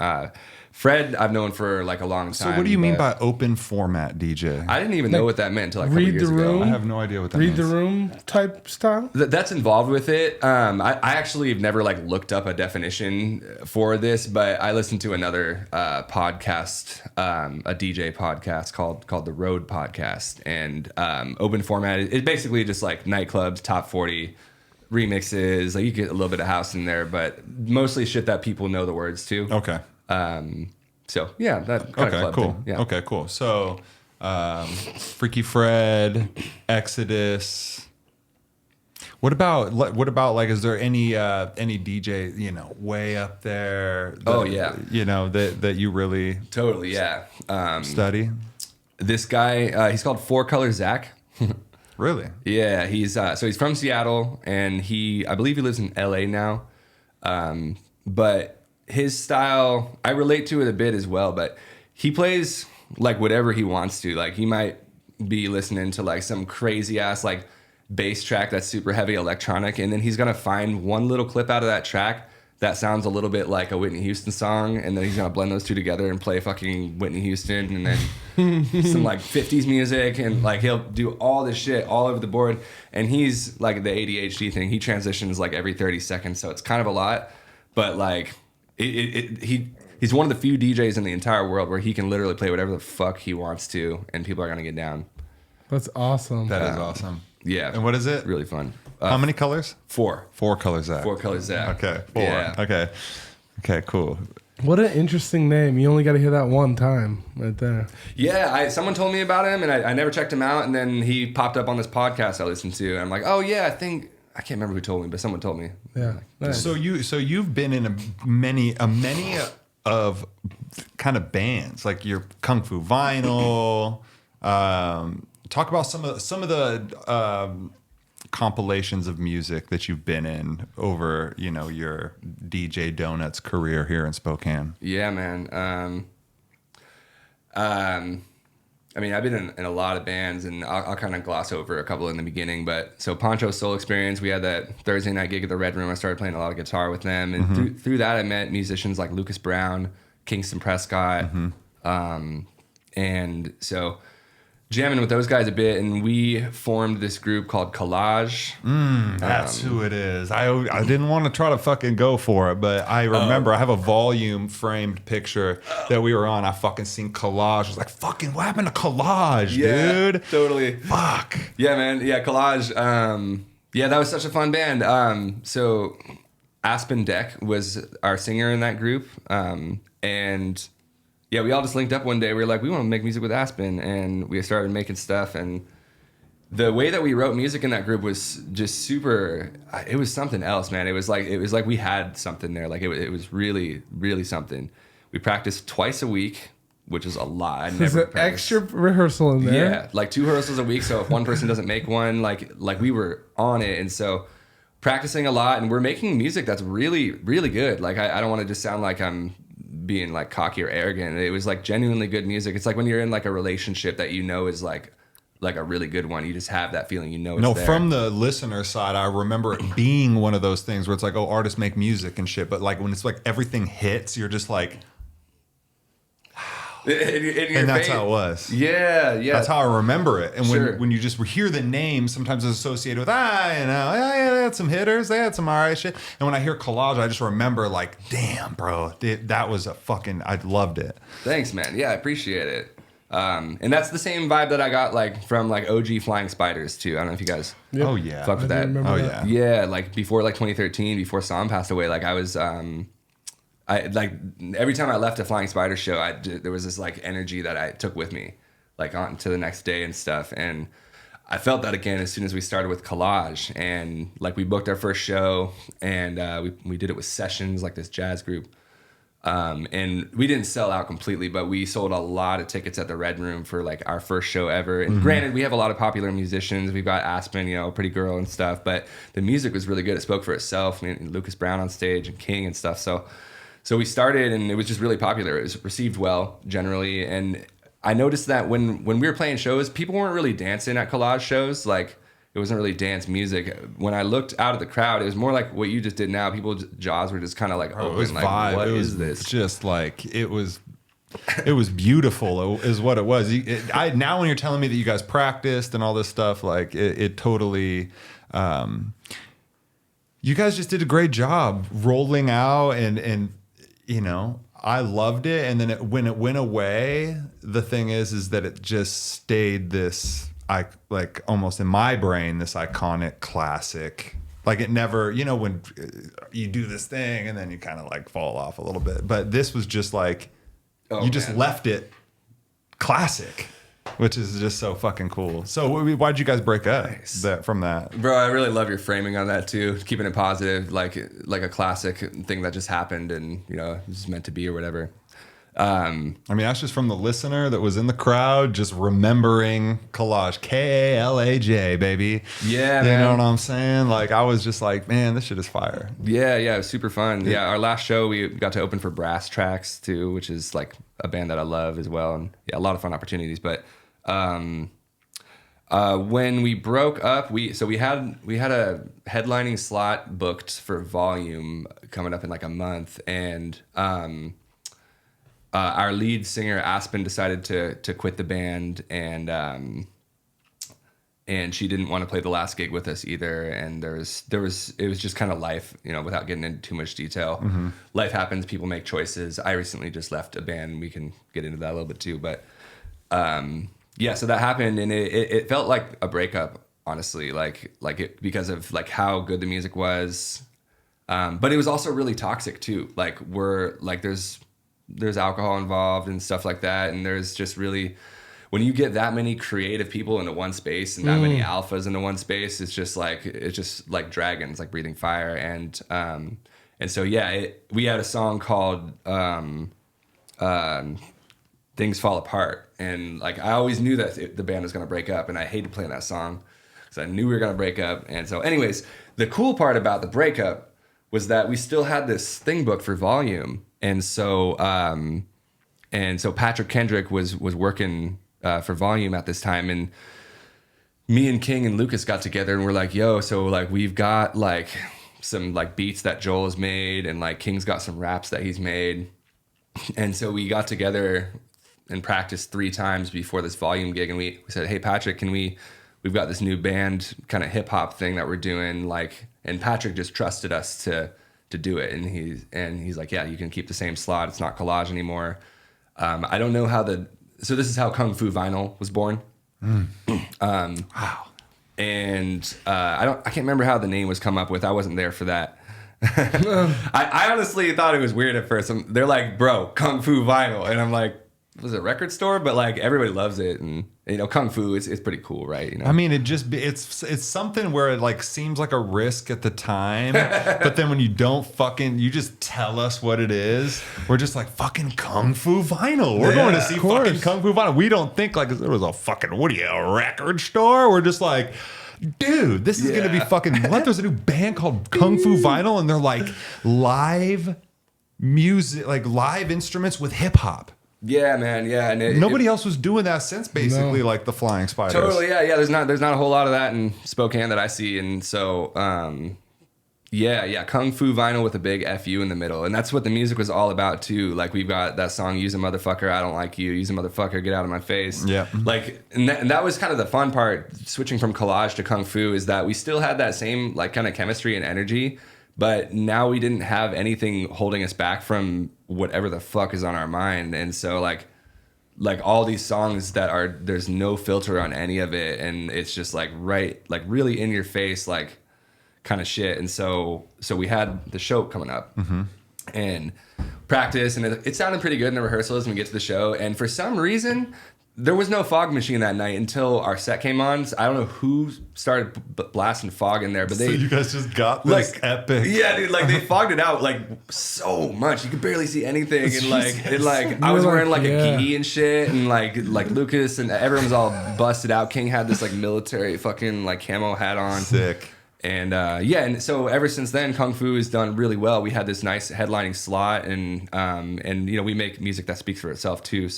Fred, I've known for like a long time. So what do you mean but by open format DJ? I didn't even know what that meant until like a couple Read the years ago. room? I have no idea what that Read means. the room type style. That's involved with it. I actually have never like looked up a definition for this, but I listened to another podcast, a DJ podcast called the Road Podcast, and open format is basically just like nightclubs, top 40 remixes. Like you get a little bit of house in there, but mostly shit that people know the words to. Okay. So yeah, that kind of Okay. club Cool. thing. Yeah. Okay. Cool. So, Freaky Fred, Exodus. What about like? Is there any DJ way up there? That, Oh, yeah. That you really Totally. Yeah. study. This guy, he's called Four Color Zach. Really? Yeah, he's from Seattle, and I believe he lives in LA now. But his style, I relate to it a bit as well, but he plays like whatever he wants to. Like he might be listening to like some crazy ass like bass track that's super heavy electronic, and then he's gonna find one little clip out of that track that sounds a little bit like a Whitney Houston song, and then he's gonna blend those two together and play fucking Whitney Houston, and then some like 50s music, and like he'll do all this shit all over the board. And he's like the ADHD thing, he transitions like every 30 seconds, so it's kind of a lot, but like he's one of the few DJs in the entire world where he can literally play whatever the fuck he wants to, and people are gonna get down. That's awesome. That is awesome. Yeah. And what is it? Really fun. How many colors? 4. 4 colors. Zach. 4 colors Zach. Okay. 4. Yeah. Okay. Okay. Cool. What an interesting name. You only got to hear that one time right there. Yeah, someone told me about him, and I never checked him out, and then he popped up on this podcast I listened to, and I'm like, oh yeah, I can't remember who told me, but someone told me. Yeah. Nice. So you've been in many of kind of bands, like your Kung Fu Vinyl. Talk about some of the compilations of music that you've been in over, your DJ Donuts career here in Spokane? Yeah, man. I mean, I've been in a lot of bands, and I'll kind of gloss over a couple in the beginning. But so Poncho's Soul Experience, we had that Thursday night gig at the Red Room. I started playing a lot of guitar with them, and through that, I met musicians like Lucas Brown, Kingston Prescott, and so jamming with those guys a bit, and we formed this group called Collage. That's who it is. I didn't want to try to fucking go for it, but I remember I have a volume framed picture that we were on. I fucking seen Collage. I was like, fucking, what happened to Collage, dude? Totally. Fuck. Yeah, man. Yeah, Collage. Yeah, that was such a fun band. So Aspen Deck was our singer in that group, and yeah, we all just linked up one day. We were like, we want to make music with Aspen, and we started making stuff. And the way that we wrote music in that group was just super. It was something else, man. It was like we had something there. Like it was really, really something. We practiced twice a week, which is a lot. I There's never an practiced. extra rehearsal in there. Yeah, like 2 rehearsals a week. So if one person doesn't make one, like we were on it, and so practicing a lot, and we're making music that's really, really good. Like I don't want to just sound like I'm being like cocky or arrogant. It was like genuinely good music. It's like when you're in like a relationship that is like a really good one. You just have that feeling, it's No, there. from the listener side, I remember it being one of those things where it's like, oh, artists make music and shit, but like when it's like everything hits, you're just like, and that's how it was. Yeah. That's how I remember it. And Sure. when you just hear the name, sometimes it's associated with, yeah, they had some hitters, they had some all right shit. And when I hear Collage, I just remember like, damn, bro, that was I loved it. Thanks, man. Yeah, I appreciate it. And that's the same vibe that I got like from like OG Flying Spiders too. I don't know if you guys Oh yeah. fuck with I that. do remember Oh that. yeah. Yeah, like before like 2013, before Sam passed away, like I was I like every time I left a Flying Spider show, there was this like energy that I took with me, like on to the next day and stuff. And I felt that again as soon as we started with Collage, and like we booked our first show, and we did it with Sessions, like this jazz group. And we didn't sell out completely, but we sold a lot of tickets at the Red Room for like our first show ever. And granted, we have a lot of popular musicians. We've got Aspen, Pretty Girl and stuff, but the music was really good. It spoke for itself. I mean, Lucas Brown on stage and King and stuff. So we started, and it was just really popular. It was received well generally. And I noticed that when we were playing shows, people weren't really dancing at Collage shows. Like, it wasn't really dance music. When I looked out of the crowd, it was more like what you just did now. People's jaws were just kind of like open. It was like, vibe. what It is was this? just like it was beautiful is what it was. Now when you're telling me that you guys practiced and all this stuff, like it totally you guys just did a great job rolling out, and I loved it. And then when it went away, the thing is that it just stayed this, like almost in my brain, this iconic classic. Like it never, when you do this thing and then you kind of like fall off a little bit. But this was just like, you just left it classic, which is just so fucking cool. So why'd you guys break up from that? Bro, I really love your framing on that too. Keeping it positive, like a classic thing that just happened and, it's meant to be or whatever. I mean, that's just from the listener that was in the crowd, just remembering Collage, Kalaj, baby. Yeah, you man. know what I'm saying? Like, I was just like, man, this shit is fire. Yeah, it was super fun. Yeah, our last show we got to open for Brass Tracks too, which is like a band that I love as well, and yeah, a lot of fun opportunities. But when we broke up, we had a headlining slot booked for Volume coming up in like a month, and our lead singer Aspen decided to quit the band, and she didn't want to play the last gig with us either. And it was just kind of life, without getting into too much detail. Mm-hmm. Life happens. People make choices. I recently just left a band. We can get into that a little bit too, but yeah. So that happened, and it felt like a breakup, honestly, because of like how good the music was, but it was also really toxic too. Like there's alcohol involved and stuff like that. And there's just really, when you get that many creative people into one space and that many alphas into one space, it's just like dragons, like breathing fire. And so, yeah, we had a song called Things Fall Apart. And like, I always knew that the band was going to break up, and I hated playing that song because I knew we were gonna break up. And so, anyways, the cool part about the breakup was that we still had this thing booked for Volume, and so Patrick Kendrick was working for Volume at this time, and me and King and Lucas got together and we're like, yo, so like we've got like some like beats that Joel has made, and like King's got some raps that he's made. And so we got together and practiced 3 times before this Volume gig, and we said, hey Patrick, we've got this new band kind of hip hop thing that we're doing, like, and Patrick just trusted us to do it, and he's like, yeah, you can keep the same slot, it's not Collage anymore. I don't know how so this is how Kung Fu Vinyl was born. Wow. And I can't remember how the name was come up with. I wasn't there for that. I honestly thought it was weird at first. They're like, bro, Kung Fu Vinyl, and I'm like, was it a record store? But like everybody loves it, and you know, Kung Fu is pretty cool, right? You know? I mean, it's something where it like seems like a risk at the time, but then when you don't you just tell us what it is. We're just like, fucking Kung Fu Vinyl. We're going to see fucking Kung Fu Vinyl. We don't think like there was a fucking a record store. We're just like, dude, this is gonna be fucking what? There's a new band called Kung Fu Vinyl, and they're like live music, like live instruments with hip hop. Yeah, man. Yeah, and nobody else was doing that since basically like the Flying Spiders. Totally. Yeah. There's not a whole lot of that in Spokane that I see, and so Kung Fu Vinyl with a big FU in the middle, and that's what the music was all about too. Like we've got that song, "Use a Motherfucker, I Don't Like You," "Use a Motherfucker, Get Out of My Face." Yeah. Like, and that was kind of the fun part. Switching from Collage to Kung Fu is that we still had that same like kind of chemistry and energy. But now we didn't have anything holding us back from whatever the fuck is on our mind. And so like all these songs that there's no filter on any of it. And it's just like, right, like really in your face, like kind of shit. And so we had the show coming up and practice, and it sounded pretty good in the rehearsals when we get to the show. And for some reason, there was no fog machine that night until our set came on. So I don't know who started blasting fog in there, but so you guys just got this like, epic. Yeah, dude, like they fogged it out like so much. You could barely see anything. And like I was wearing like a gi and shit, and like Lucas and everyone was all busted out. King had this like military fucking like camo hat on. Sick. And and so ever since then, Kung Fu has done really well. We had this nice headlining slot, and you know, we make music that speaks for itself too.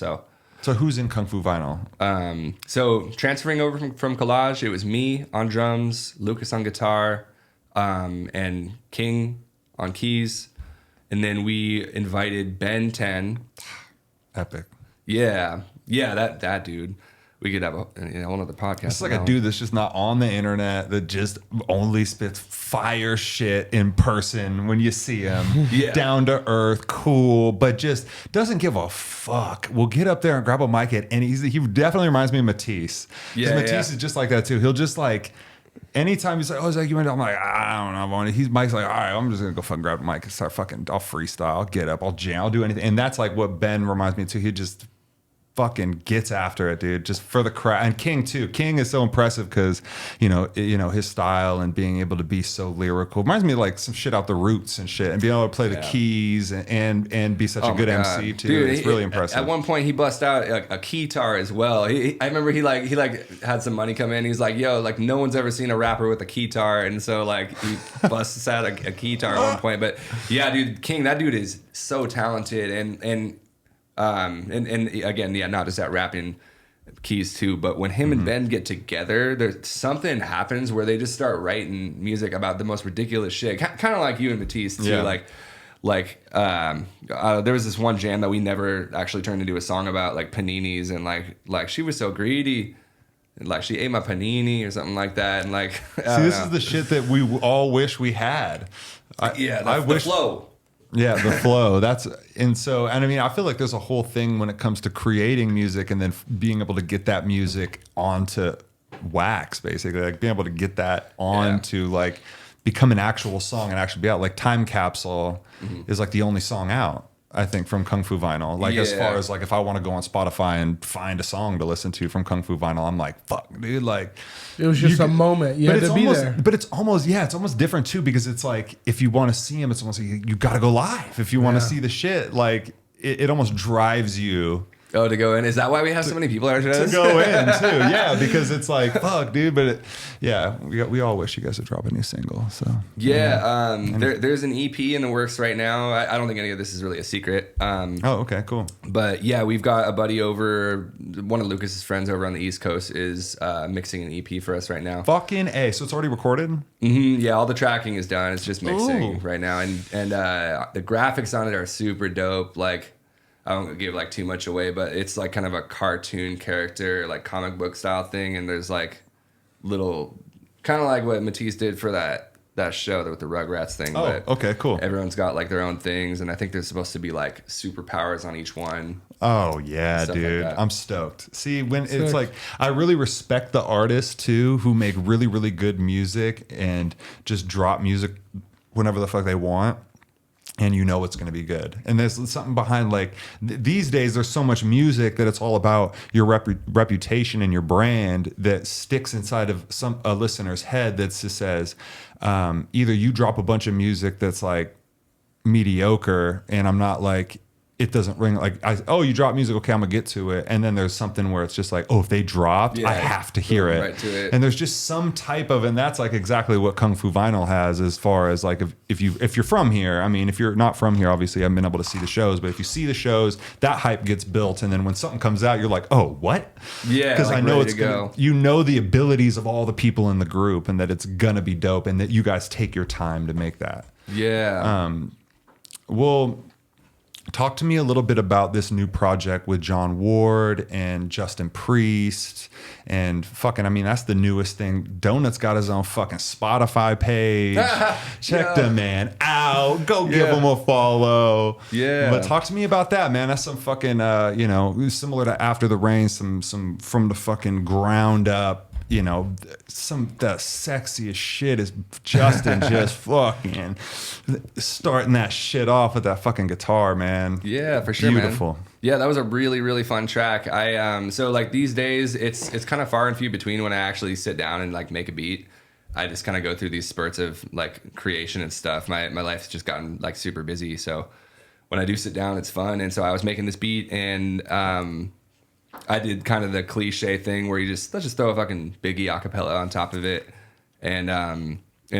So who's in Kung Fu Vinyl? So transferring over from Collage, it was me on drums, Lucas on guitar, and King on keys. And then we invited Ben 10. Epic. Yeah, that dude. We could have a whole other podcast. It's like a dude that's just not on the internet, that just only spits fire shit in person when you see him. Yeah. Down to earth, cool, but just doesn't give a fuck. We'll get up there and grab a mic, and he definitely reminds me of Matisse. Yeah, Matisse is just like that too. He'll just like, anytime he's like, oh, Zach, you want to? I'm like, I don't know. Mike's like, all right, I'm just gonna go fucking grab a mic and start fucking. I'll freestyle, I'll get up, I'll jam, I'll do anything. And that's like what Ben reminds me of too. He just fucking gets after it, dude, just for the crowd. And King too. King is so impressive because you know his style and being able to be so lyrical reminds me of like some shit out the Roots and shit, and being able to play the keys and be such a good MC too. Dude, it's really impressive. At one point, he bust out a keytar as well. I remember he had some money come in. He's like, yo, like no one's ever seen a rapper with a keytar, and so like he busts out a keytar at one point. But yeah, dude, King, that dude is so talented, and again, yeah, not just at rapping, keys too, but when him and Ben get together, there's something happens where they just start writing music about the most ridiculous shit, kind of like you and Matisse too. There was this one jam that we never actually turned into a song about, like paninis, and like she was so greedy, and like she ate my panini or something like that, and like this is the shit that we all wish we had. I wish the flow. Yeah, the flow. And I mean, I feel like there's a whole thing when it comes to creating music and then being able to get that music onto wax, basically, like being able to get that onto like become an actual song and actually be out. Like Time Capsule is like the only song out, I think, from Kung Fu Vinyl. Like as far as like if I want to go on Spotify and find a song to listen to from Kung Fu Vinyl, I'm like, fuck, dude, like it was just a moment. You had to be there. But it's almost different too, because it's like if you want to see him, it's almost like you got to go live. If you want to see the shit, like it almost drives you Oh, to go in. Is that why we have so many people at our To shows? go in too, yeah, because it's like fuck, dude. But we all wish you guys would drop a new single. So Yeah, there's an EP in the works right now. I don't think any of this is really a secret. oh, okay, cool. But yeah, we've got a buddy over, one of Lucas's friends over on the East Coast is mixing an EP for us right now. Fucking A. So it's already recorded? Yeah, all the tracking is done. It's just mixing Ooh. right now, and the graphics on it are super dope. Like, I won't give like too much away, but it's like kind of a cartoon character, like comic book style thing, and there's like little, kind of like what Matisse did for that show with the Rugrats thing. Oh, but okay, cool. Everyone's got like their own things, and I think there's supposed to be like superpowers on each one. Oh yeah, Stuff like dude. that. I'm stoked. See, when it's like I really respect the artists too who make really, really good music and just drop music whenever the fuck they want. And you know it's going to be good. And there's something behind like these days there's so much music that it's all about your reputation and your brand that sticks inside of a listener's head that just says either you drop a bunch of music that's like mediocre and I'm not like, it doesn't ring like, you drop music, okay, I'm gonna get to it. And then there's something where it's just like, oh, if they dropped, I have to hear it. Right to it. And there's just some type of, and that's like exactly what Kung Fu Vinyl has as far as like, if you're from here, I mean, if you're not from here, obviously I haven't been able to see the shows, but if you see the shows, that hype gets built. And then when something comes out, you're like, oh, what? Yeah, Because like I know ready it's to go. you know the abilities of all the people in the group and that it's gonna be dope and that you guys take your time to make that. Yeah. Well, talk to me a little bit about this new project with John Ward and Justin Priest and fucking, I mean, that's the newest thing. Donut's got his own fucking Spotify page. Check the man out. Go give him a follow. Yeah. But talk to me about that, man. That's some fucking, similar to After the Rain, some from the fucking ground up. You know, the sexiest shit is Justin just fucking starting that shit off with that fucking guitar, man. Yeah, for sure, Beautiful. man. Yeah, that was a really, really fun track. So like these days, it's kind of far and few between when I actually sit down and like make a beat. I just kind of go through these spurts of like creation and stuff. My life's just gotten like super busy, so when I do sit down, it's fun. And so I was making this beat and I did kind of the cliche thing where let's just throw a fucking Biggie acapella on top of it. And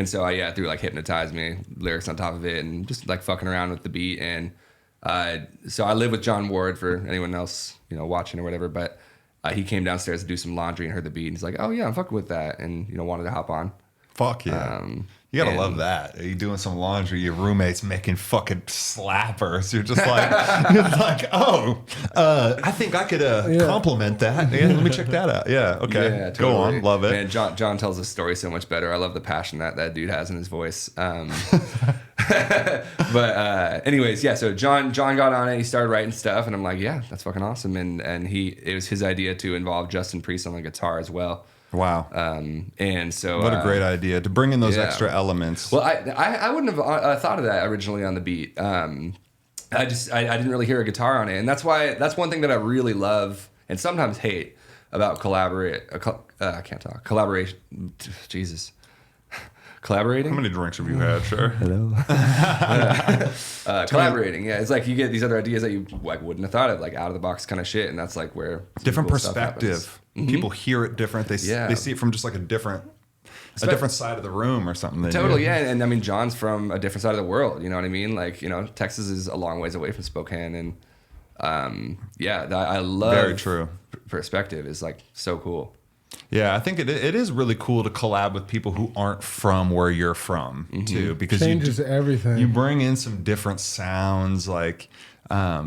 so I threw like Hypnotize Me lyrics on top of it and just like fucking around with the beat. And so I live with John Ward for anyone else, watching or whatever, but he came downstairs to do some laundry and heard the beat and he's like, oh yeah, I'm fucking with that. And, wanted to hop on. Fuck yeah. You gotta love that. Are you doing some laundry? Your roommate's making fucking slappers. You're just like, I think I could compliment that. Yeah, let me check that out. Yeah, okay. Yeah, totally. Go on. Love it. Man, John tells the story so much better. I love the passion that dude has in his voice. But anyways, yeah. So John got on it. He started writing stuff, and I'm like, yeah, that's fucking awesome. And it was his idea to involve Justin Priest on the guitar as well. Wow. And so What a great idea to bring in those yeah. extra elements. Well, I wouldn't have thought of that originally on the beat. I didn't really hear a guitar on it, and that's one thing that I really love and sometimes hate about collaboration. Jesus. Collaborating? How many drinks have you had, sir? Hello. Collaborating, yeah. It's like you get these other ideas that you like wouldn't have thought of, like out of the box kind of shit, and that's like where Different cool stuff happens. perspective. People hear it different. They see it from just like a different side of the room or something. Totally, yeah. And I mean, John's from a different side of the world. You know what I mean? Like, Texas is a long ways away from Spokane, and I love Very true. Perspective is like so cool. Yeah, I think it is really cool to collab with people who aren't from where you're from too, because Changes everything. You bring in some different sounds, like, I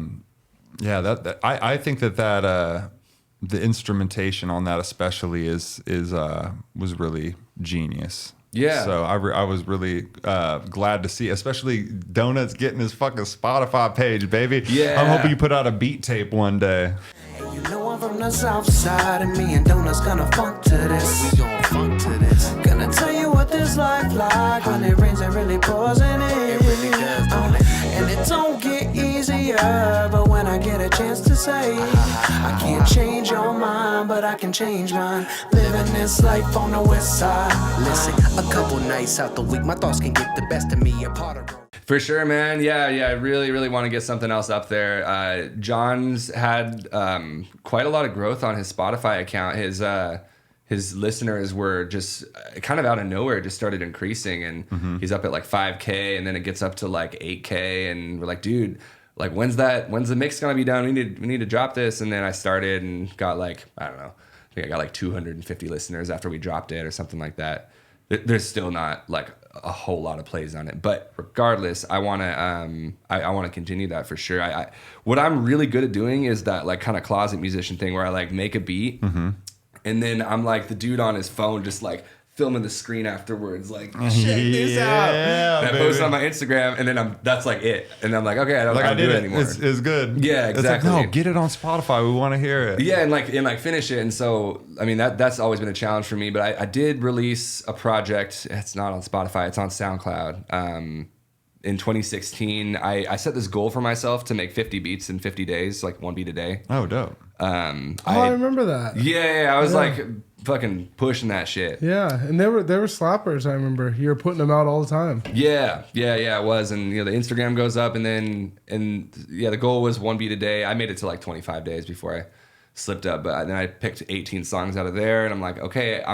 think that the instrumentation on that especially was really genius. Yeah. So I was really glad to see, especially Donut's getting his fucking Spotify page, baby. Yeah. I'm hoping you put out a beat tape one day. You know I'm from the south side, and me and Donut's gonna funk to this. We gon' funk to this. Gonna tell you what this life like when it rains and really pours in it. It really does, don't it? And it don't get easier, but when I get a chance to say, I can't change your mind, but I can change mine. Living this life on the west side. Listen, a couple nights out the week, my thoughts can get the best of me. A part of For sure, man. Yeah. I really, really want to get something else up there. John's had quite a lot of growth on his Spotify account. His listeners were just kind of out of nowhere, just started increasing, and he's up at like 5K, and then it gets up to like 8K, and we're like, dude, like when's the mix gonna be done? We need to drop this. And then I started and got like, I don't know, I think I got like 250 listeners after we dropped it or something like that. There's still not like a whole lot of plays on it, but regardless, I want to continue that for sure. What I'm really good at doing is that like kind of closet musician thing where I like make a beat, and then I'm like the dude on his phone just like filming the screen afterwards, like check this out. And I post it on my Instagram, and then that's like it. And I'm like, okay, I don't do it anymore. It's good. Yeah, exactly. It's like, no, get it on Spotify. We want to hear it. Yeah, and like finish it. And so, I mean, that's always been a challenge for me. But I did release a project. It's not on Spotify. It's on SoundCloud. In 2016, I set this goal for myself to make 50 beats in 50 days, like one beat a day. Oh, dope. I remember that. Yeah, I was like fucking pushing that shit. Yeah, and they were slappers. I remember you were putting them out all the time. Yeah, it was. And the Instagram goes up, and the goal was one beat a day. I made it to like 25 days before I slipped up, but then I picked 18 songs out of there, and I'm like, okay,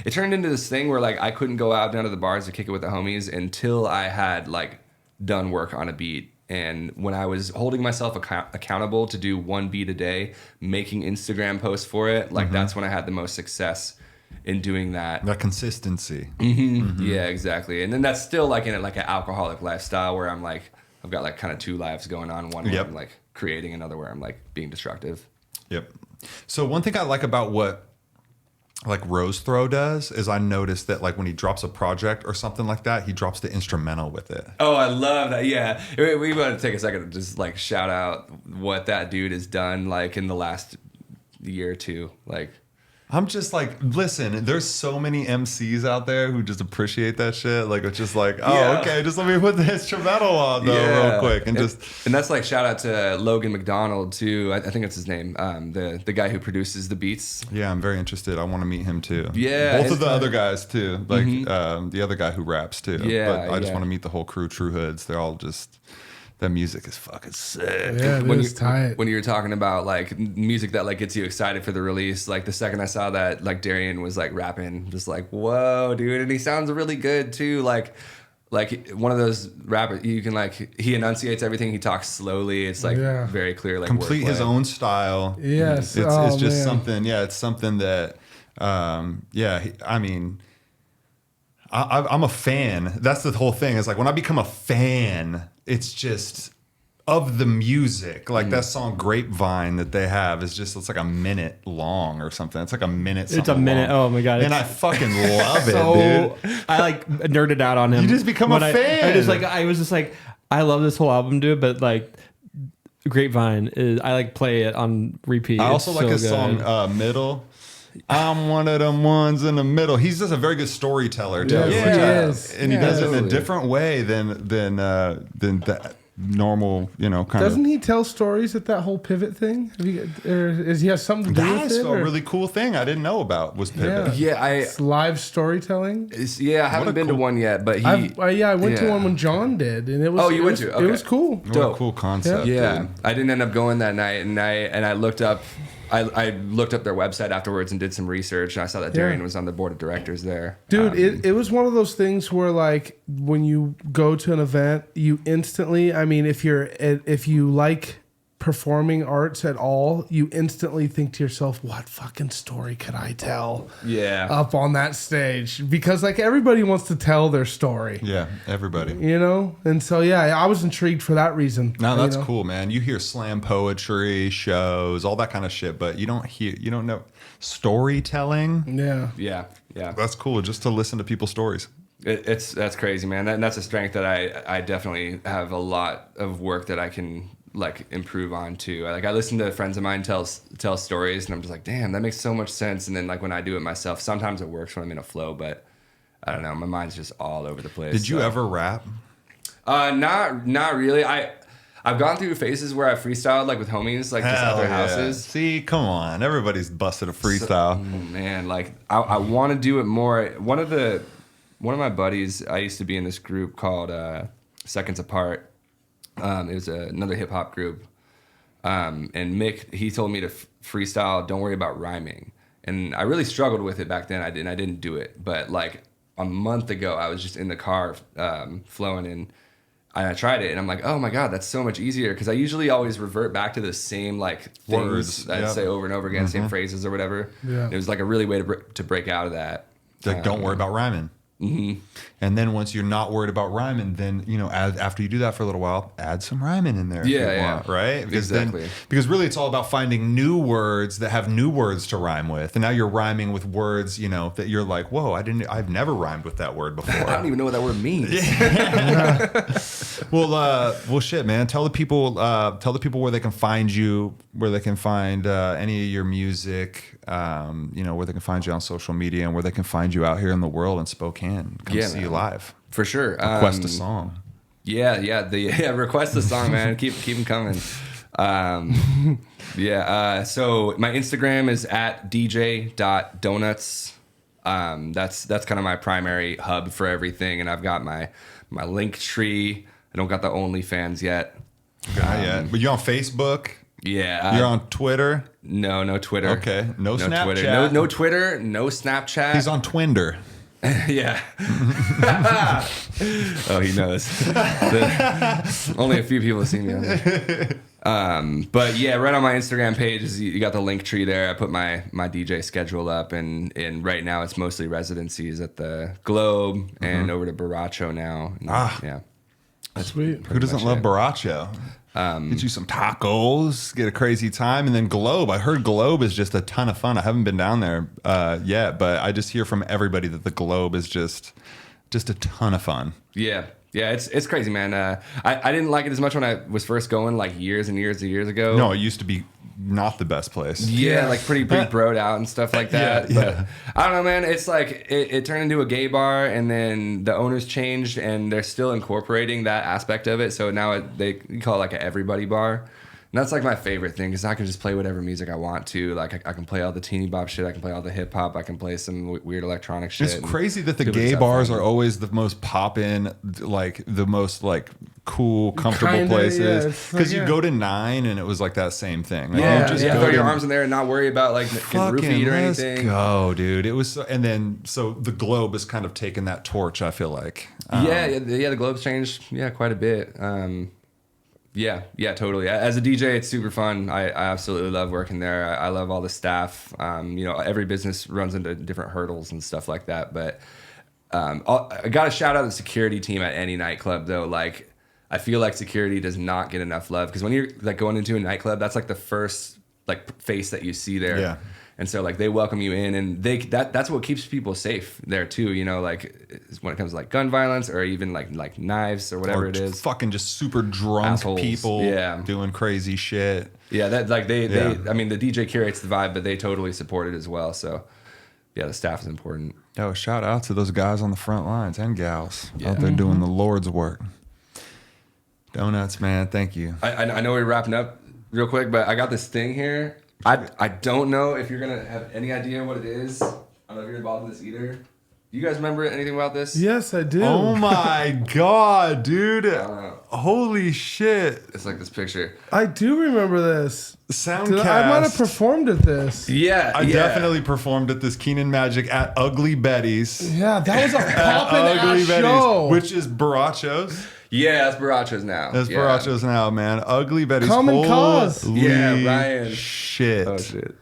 it turned into this thing where like I couldn't go out down to the bars to kick it with the homies until I had like done work on a beat. And when I was holding myself accountable to do one beat a day, making Instagram posts for it, like that's when I had the most success in doing that. That consistency. Yeah, exactly. And then that's still like in like an alcoholic lifestyle where I'm like, I've got like kind of two lives going on. One where I'm like creating, another where I'm like being destructive. Yep. So one thing I like about what like Rose Throw does is I noticed that like when he drops a project or something like that, he drops the instrumental with it. Oh, I love that. Yeah. We want to take a second to just like shout out what that dude has done like in the last year or two. Like, I'm just like, listen, there's so many MCs out there who just appreciate that shit. Like, it's just like, okay, just let me put the instrumental on though real quick. And that's like shout out to Logan McDonald too. I think that's his name. The guy who produces the beats. Yeah, I'm very interested. I want to meet him too. Yeah. Both of the other guys too. Like the other guy who raps too. Yeah. But I just want to meet the whole crew, True Hoods. They're all just... That music is fucking sick. Yeah, it's tight. When you were talking about like music that like gets you excited for the release, like the second I saw that like Darian was like rapping, just like whoa, dude, and he sounds really good too. Like one of those rappers, you can like he enunciates everything. He talks slowly. It's like very clear, like complete wordplay. His own style. Yes, it's just something. Yeah, it's something that. I mean. I'm a fan. That's the whole thing. It's like when I become a fan, it's just of the music. Like that song Grapevine that they have is just, it's like a minute long or something. It's like a minute. It's a minute. Long. Oh my God. And I fucking love it, dude. I like nerded out on him. You just become a fan. I was just like, I love this whole album, dude, but like Grapevine is, I like play it on repeat. I also like his song Middle. I'm one of them ones in the middle. He's just a very good storyteller too. Yes, he is. And he does it in a different way than the normal, kind of. Doesn't he tell stories at that whole Pivot thing? Does he have something to do with it? That's a really cool thing I didn't know about was Pivot. It's live storytelling. I haven't been to one yet, but I went to one when John did, and it was. Oh, you went to? Okay. It was cool. What a cool concept. Yeah, dude. I didn't end up going that night, and I looked up. I looked up their website afterwards and did some research, and I saw that Darian was on the board of directors there. Dude, it was one of those things where, like, when you go to an event, you instantly, I mean, if you like performing arts at all, you instantly think to yourself, what fucking story could I tell up on that stage? Because, like, everybody wants to tell their story. Yeah, everybody. And so, I was intrigued for that reason. No, that's cool, man. You hear slam poetry, shows, all that kind of shit, but you don't know storytelling. Yeah. That's cool, just to listen to people's stories. That's crazy, man. And that's a strength that I definitely have a lot of work that I can like improve on too. Like I listen to friends of mine tell stories, and I'm just like, damn, that makes so much sense. And then like when I do it myself, sometimes it works when I'm in a flow, but I don't know, my mind's just all over the place. Did you ever rap? Not really. I've gone through phases where I freestyled like with homies, like just at their houses. See, come on, everybody's busted a freestyle. Man, like I want to do it more. One of my buddies, I used to be in this group called Seconds Apart. It was another hip hop group. And Mick, he told me to freestyle, don't worry about rhyming. And I really struggled with it back then. I didn't do it. But like a month ago, I was just in the car flowing, and I tried it, and I'm like, oh my God, that's so much easier. Because I usually always revert back to the same like things Words, I'd say over and over again, same phrases or whatever. Yeah. It was like a really way to break out of that. Like, don't worry about rhyming. And then once you're not worried about rhyming, then after you do that for a little while, add some rhyming in there. If you want, right? Because exactly. Because really, it's all about finding new words that have new words to rhyme with, and now you're rhyming with words, that you're like, whoa, I've never rhymed with that word before. I don't even know what that word means. Well, shit, man. Tell the people where they can find you, where they can find any of your music, where they can find you on social media, and where they can find you out here in the world in Spokane. Come see you live. For sure. Request a song. Yeah. Request a song, man. Keep them coming. So my Instagram is at dj.donuts. That's kind of my primary hub for everything, and I've got my link tree. I don't got the OnlyFans yet. Not yet. But you're on Facebook. Yeah. You're on Twitter. No Twitter. Okay. No Snapchat. Twitter. No Twitter. No Snapchat. He's on Twinder. Yeah. Oh, he knows. Only a few people have seen me on there. But yeah, right on my Instagram page is you got the link tree there. I put my DJ schedule up, and right now it's mostly residencies at the Globe and over to Baracho now. Yeah. That's sweet. Who doesn't love Baracho? Get you some tacos, get a crazy time, and then Globe. I heard Globe is just a ton of fun. I haven't been down there yet, but I just hear from everybody that the Globe is just a ton of fun. Yeah, it's crazy, man. I didn't like it as much when I was first going, like years and years and years ago. No, it used to be not the best place. Yeah, like pretty broed out and stuff like that. But I don't know, man. It's like it turned into a gay bar, and then the owners changed, and they're still incorporating that aspect of it. So now they call it like an everybody bar. And that's like my favorite thing, because I can just play whatever music I want to. Like I can play all the teeny bop shit. I can play all the hip hop. I can play some weird electronic shit. It's crazy that the gay bars are always the most pop-in, like the most like cool, comfortable places. Because you go to 9 and it was like that same thing. Like, you just throw your arms in there and not worry about like getting roofied or anything. Let's go, dude. It was, so the Globe has kind of taken that torch. I feel like. The Globe's changed. Yeah, quite a bit. Yeah, totally. As a DJ, it's super fun. I absolutely love working there. I love all the staff. Every business runs into different hurdles and stuff like that. But I got to shout out the security team at any nightclub, though. Like, I feel like security does not get enough love, because when you're like going into a nightclub, that's like the first like face that you see there. Yeah. And so like they welcome you in, and that's what keeps people safe there too, like when it comes to like gun violence or even like knives or whatever it is. Fucking just super drunk assholes. People doing crazy shit. Yeah, that like they I mean the DJ curates the vibe, but they totally support it as well. So yeah, the staff is important. Oh, shout out to those guys on the front lines and gals out there doing the Lord's work. Donuts, man, thank you. I know we're wrapping up real quick, but I got this thing here. I don't know if you're gonna have any idea what it is. I don't know if you're involved in this either. Do you guys remember anything about this? Yes, I do. Oh my god, dude! Holy shit! It's like this picture. I do remember this. Soundcast. I might have performed at this. Yeah, I definitely performed at this Keenan Magic at Ugly Betty's. Yeah, that was a poppin' show. Which is Baracho's. Yeah, that's Baracho's now. That's Baracho's now, man. Ugly Betty's. Common cause. Yeah, Ryan. Shit. Oh, shit.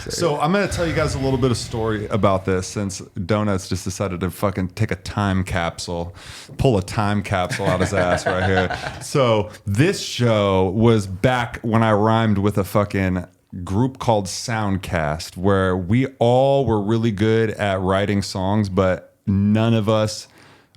So I'm going to tell you guys a little bit of story about this, since Donuts just decided to fucking take a time capsule, pull a time capsule out his ass right here. So this show was back when I rhymed with a fucking group called Soundcast, where we all were really good at writing songs, but none of us,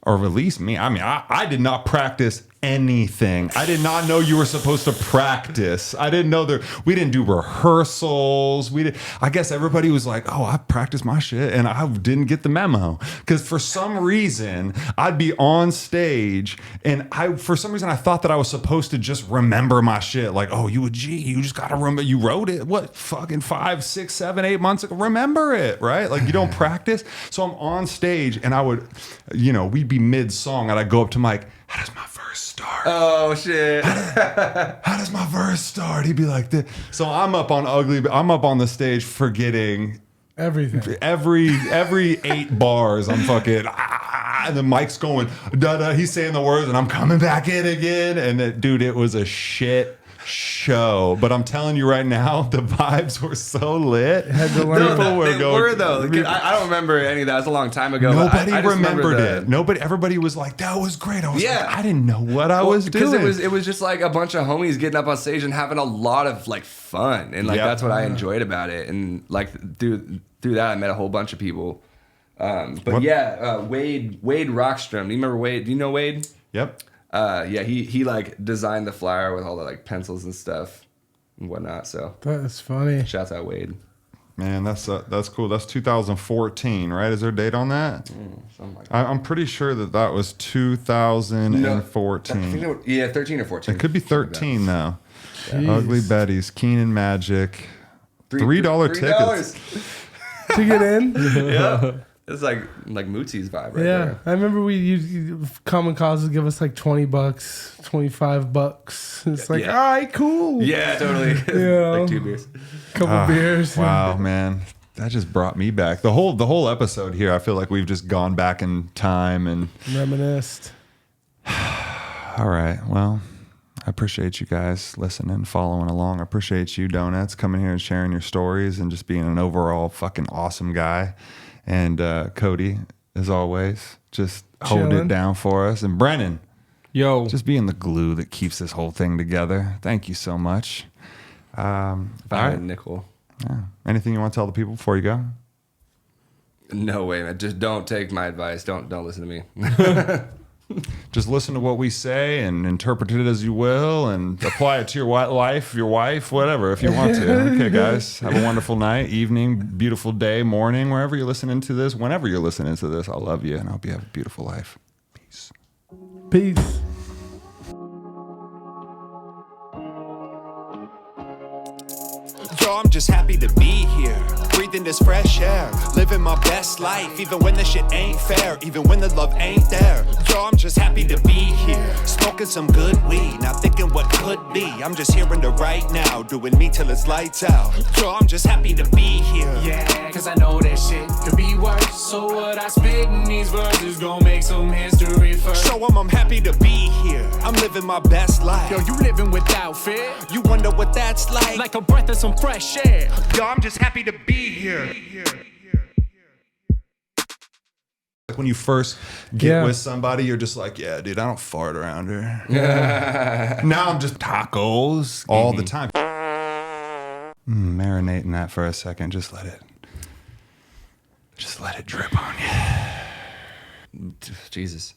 or at least me, I did not practice anything. I did not know you were supposed to practice. I didn't know we didn't do rehearsals. I guess everybody was like, oh, I practiced my shit, and I didn't get the memo. Because for some reason, I'd be on stage, and for some reason, I thought that I was supposed to just remember my shit. Like, oh, you a G, you just gotta remember, you wrote it, what, fucking 5, 6, 7, 8 months ago? Remember it, right? Like, you don't practice. So I'm on stage, and I would, we'd be mid-song, and I'd go up to Mike, how does my verse verse start? Oh shit. How does my verse start? He'd be like this. So I'm up on the stage forgetting Everything. every 8 bars. I'm fucking and the mic's going da da. He's saying the words and I'm coming back in again. And it was a shit show. But I'm telling you right now, the vibes were so lit. Had to learn. They were though. I don't remember any of that. It was a long time ago. Nobody I just remembered remember it. Everybody was like, "That was great." I was Yeah. like, I didn't know what I was doing. Because it was just like a bunch of homies getting up on stage and having a lot of like fun, and like Yeah. that's what I enjoyed about it. And like through that, I met a whole bunch of people. Wade Rockstrom. Do you remember Wade? Do you know Wade? Yep. Yeah, he like designed the flyer with all the like pencils and stuff and whatnot. So That is funny. shouts out Wade. Man, that's cool. That's 2014, right? Is there a date on that? Something like that. I'm pretty sure that was 2014. I think it was- yeah, 13 or 14. It could be Something like 13 though. Jeez. Ugly Betty's, Keenan Magic, $3 tickets. To get in? Yeah. It's like Mootsy's vibe right Yeah. there. I remember Common Cause would give us like $20, $25. It's like, Yeah. all right, cool. Yeah, totally. Yeah. Like 2 beers. Couple beers. Wow, man. That just brought me back. The whole episode here, I feel like we've just gone back in time and Reminisced. all right. Well, I appreciate you guys listening, following along. I appreciate you, Donuts, coming here and sharing your stories and just being an overall fucking awesome guy. And Cody, as always, just holding it Chilling. down for us. And Brennan, Yo. just being the glue that keeps this whole thing together. Thank you so much. All right. Nickel. Yeah. Anything you want to tell the people before you go? No way, man. Just don't take my advice. Don't listen to me. Just listen to what we say and interpret it as you will and apply it to your life, your wife, whatever, if you want to. Okay, guys. Have a wonderful night, evening, beautiful day, morning, wherever you're listening to this, whenever you're listening to this. I love you and I hope you have a beautiful life. Peace. Peace. Yo, I'm just happy to be here, breathing this fresh air, living my best life, even when the shit ain't fair, even when the love ain't there. Yo, I'm just happy to be here, smoking some good weed, not thinking what could be. I'm just here in the right now, doing me till it's lights out. Yo, I'm just happy to be here. Yeah, cause I know that shit could be worse. So what I spit in these verses gon' make some history first. Show 'em I'm happy to be here, I'm living my best life. Yo, you living without fear, You wonder what that's like? like a breath of some fresh air. Yo, I'm just happy to be here. Like when you first get Yeah. with somebody, you're just like, yeah, dude, I don't fart around her. Now I'm just tacos all the time. Marinate in that for a second. Just let it drip on you. Jesus.